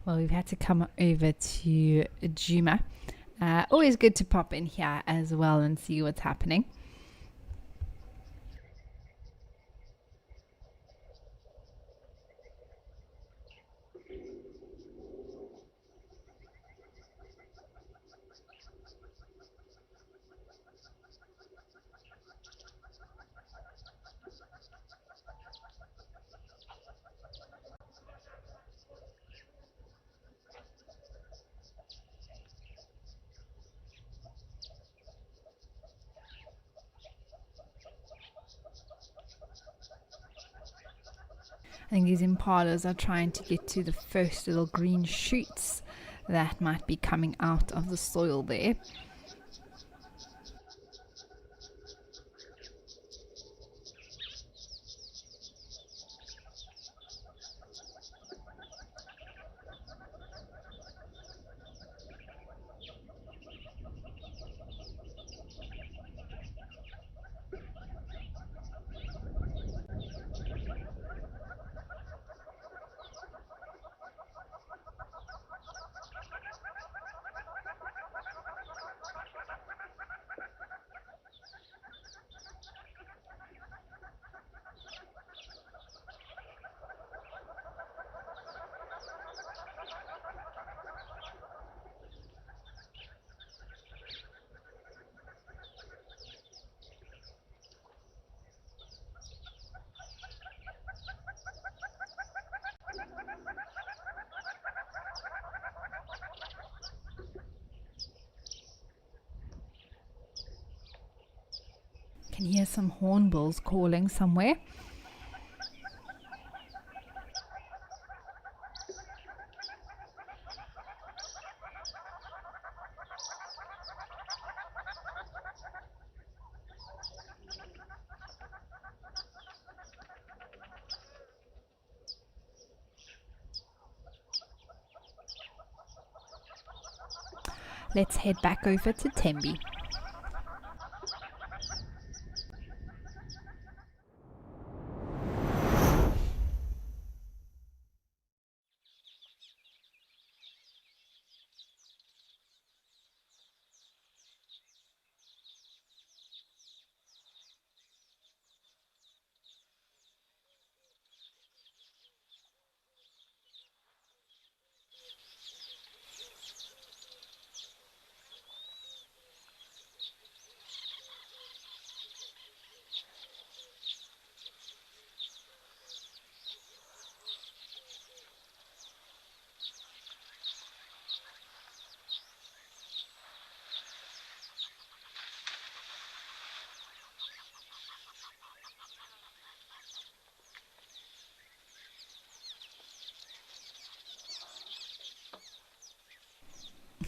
Well, we've had to come over to Juma. Always good to pop in here as well and see what's happening. I think these impalas are trying to get to the first little green shoots that might be coming out of the soil there. Can hear some hornbills calling somewhere. Let's head back over to Tembi.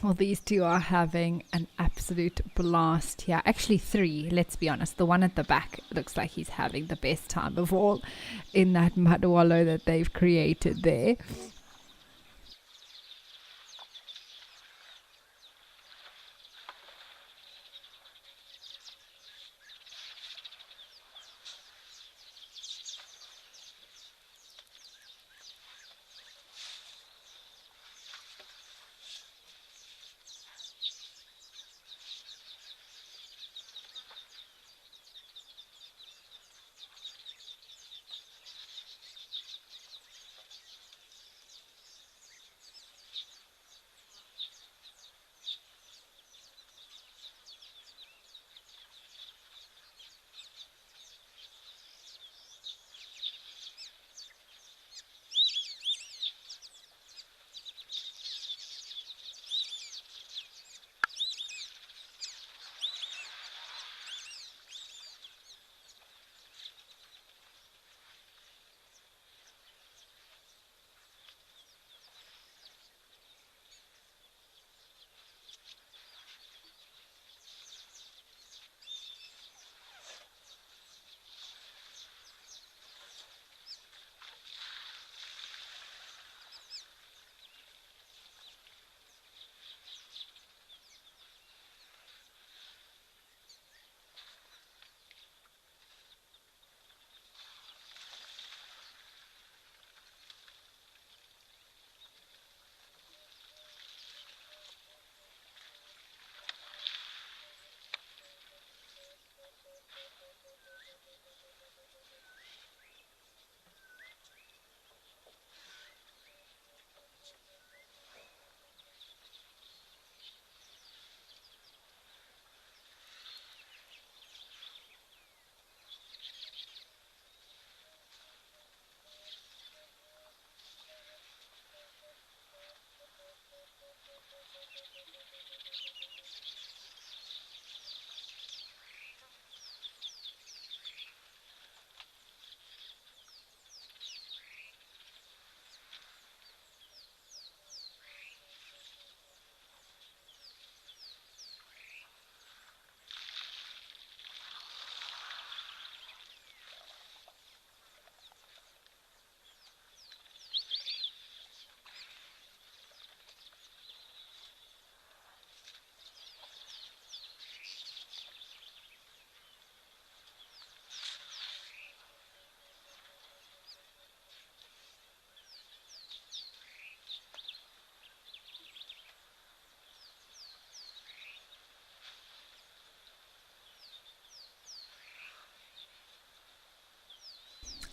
Well, these two are having an absolute blast here. Actually, three, let's be honest. The one at the back looks like he's having the best time of all in that mud wallow that they've created there.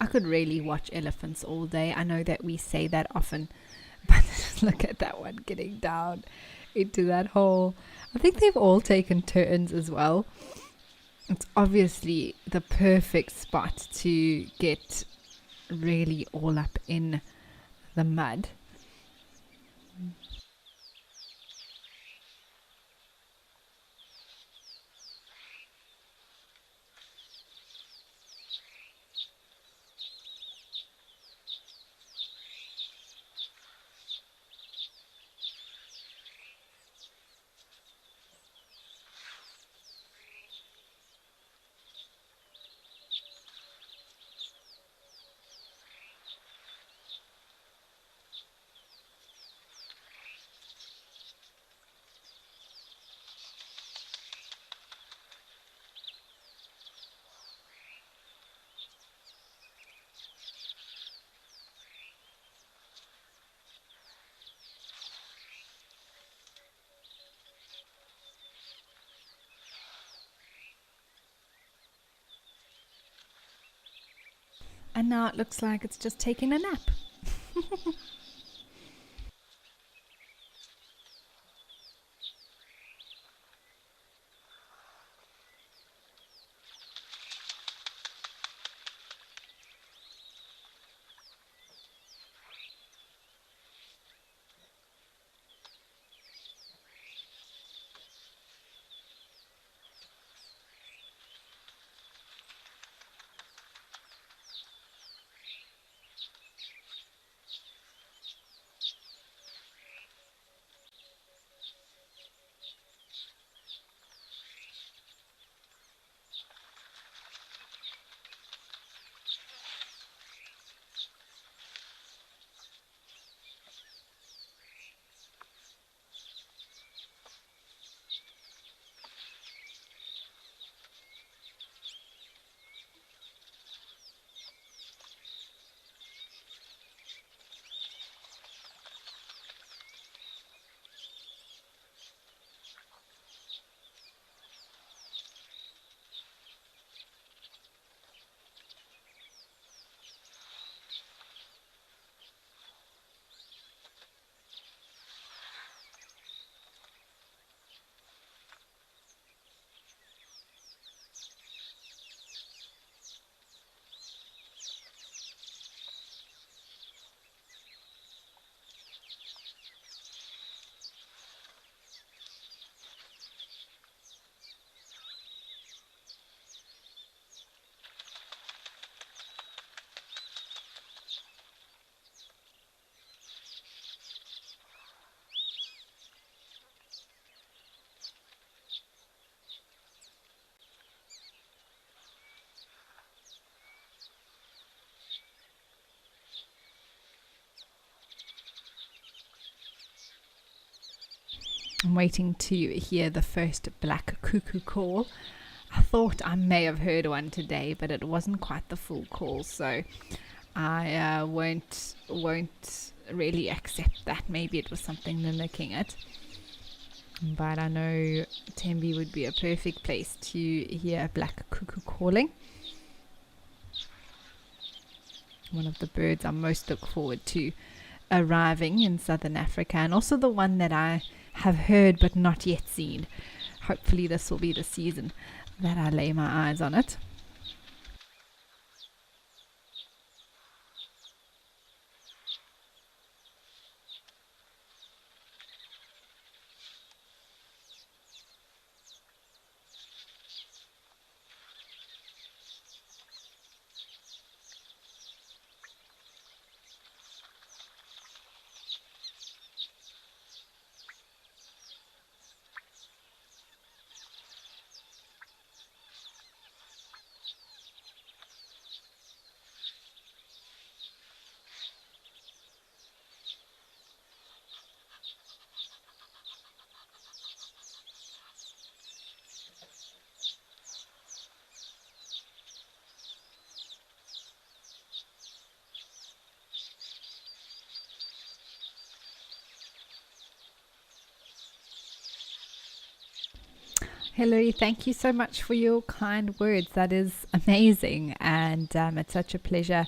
I could really watch elephants all day. I know that we say that often, but look at that one getting down into that hole. I think they've all taken turns as well. It's obviously the perfect spot to get really all up in the mud. And now it looks like it's just taking a nap. I'm waiting to hear the first black cuckoo call. I thought I may have heard one today, but it wasn't quite the full call, so I won't really accept that. Maybe it was something mimicking it. But I know Tembe would be a perfect place to hear a black cuckoo calling. One of the birds I most look forward to arriving in southern Africa, and also the one that I have heard but not yet seen. Hopefully this will be the season that I lay my eyes on it. Hilary, thank you so much for your kind words. That is amazing. And it's such a pleasure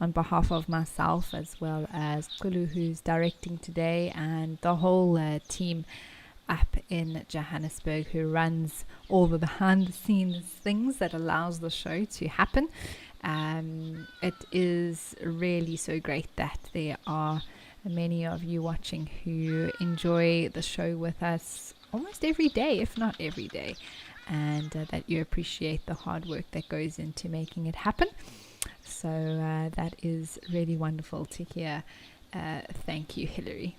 on behalf of myself as well as Kulu, who's directing today, and the whole team up in Johannesburg who runs all the behind the scenes things that allows the show to happen. It is really so great that there are many of you watching who enjoy the show with us almost every day, if not every day, and that you appreciate the hard work that goes into making it happen. So that is really wonderful to hear. Thank you, Hilary.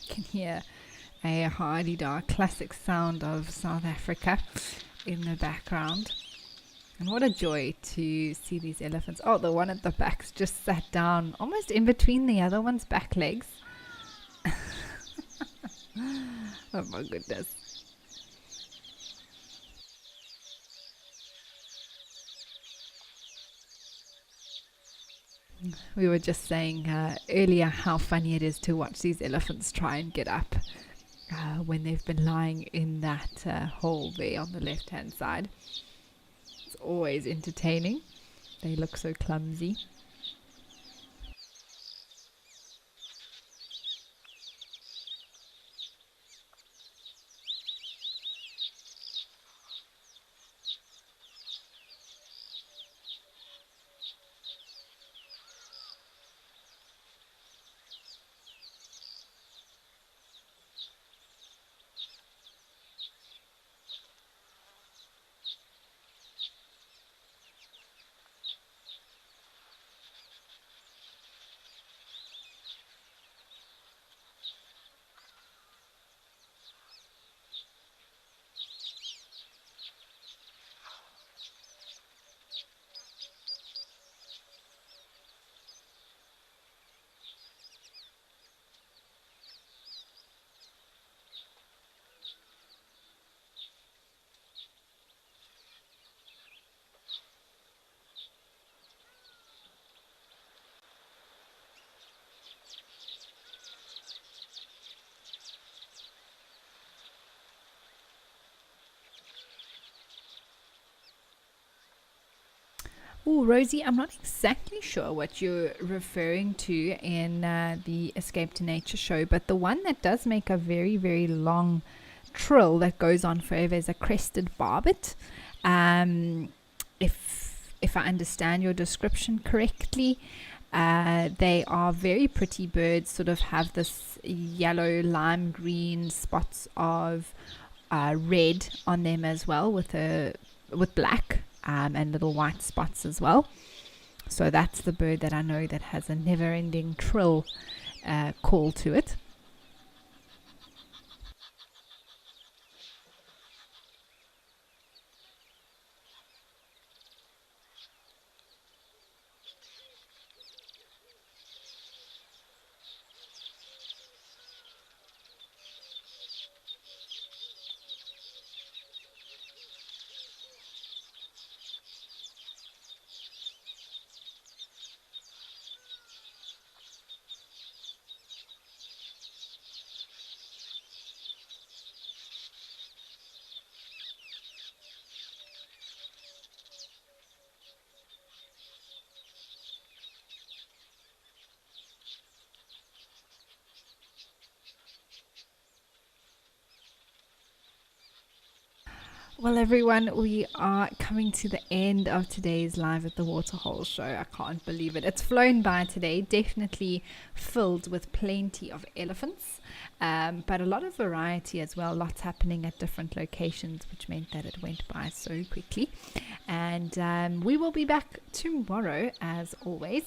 Can hear a hardy-dar classic sound of South Africa in the background. And what a joy to see these elephants. Oh, the one at the back's just sat down almost in between the other one's back legs. Oh my goodness. We were just saying earlier how funny it is to watch these elephants try and get up when they've been lying in that hole there on the left hand side. It's always entertaining. They look so clumsy. Oh, Rosie, I'm not exactly sure what you're referring to in the Escape to Nature show, but the one that does make a very, very long trill that goes on forever is a crested barbet. If I understand your description correctly, they are very pretty birds, sort of have this yellow, lime green spots of red on them as well, with black and little white spots as well. So that's the bird that I know that has a never-ending trill call to it. Well, everyone, we are coming to the end of today's Live at the Waterhole show. I can't believe it. It's flown by today, definitely filled with plenty of elephants, but a lot of variety as well. Lots happening at different locations, which meant that it went by so quickly. And we will be back tomorrow, as always.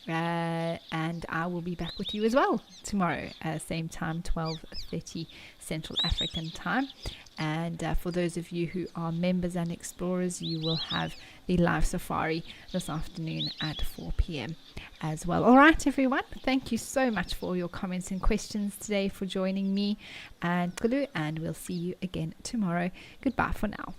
And I will be back with you as well tomorrow, same time, 12:30 Central African time. And for those of you who are members and explorers, you will have the live safari this afternoon at 4 p.m. as well. All right, everyone. Thank you so much for all your comments and questions today, for joining me and Kulu, and we'll see you again tomorrow. Goodbye for now.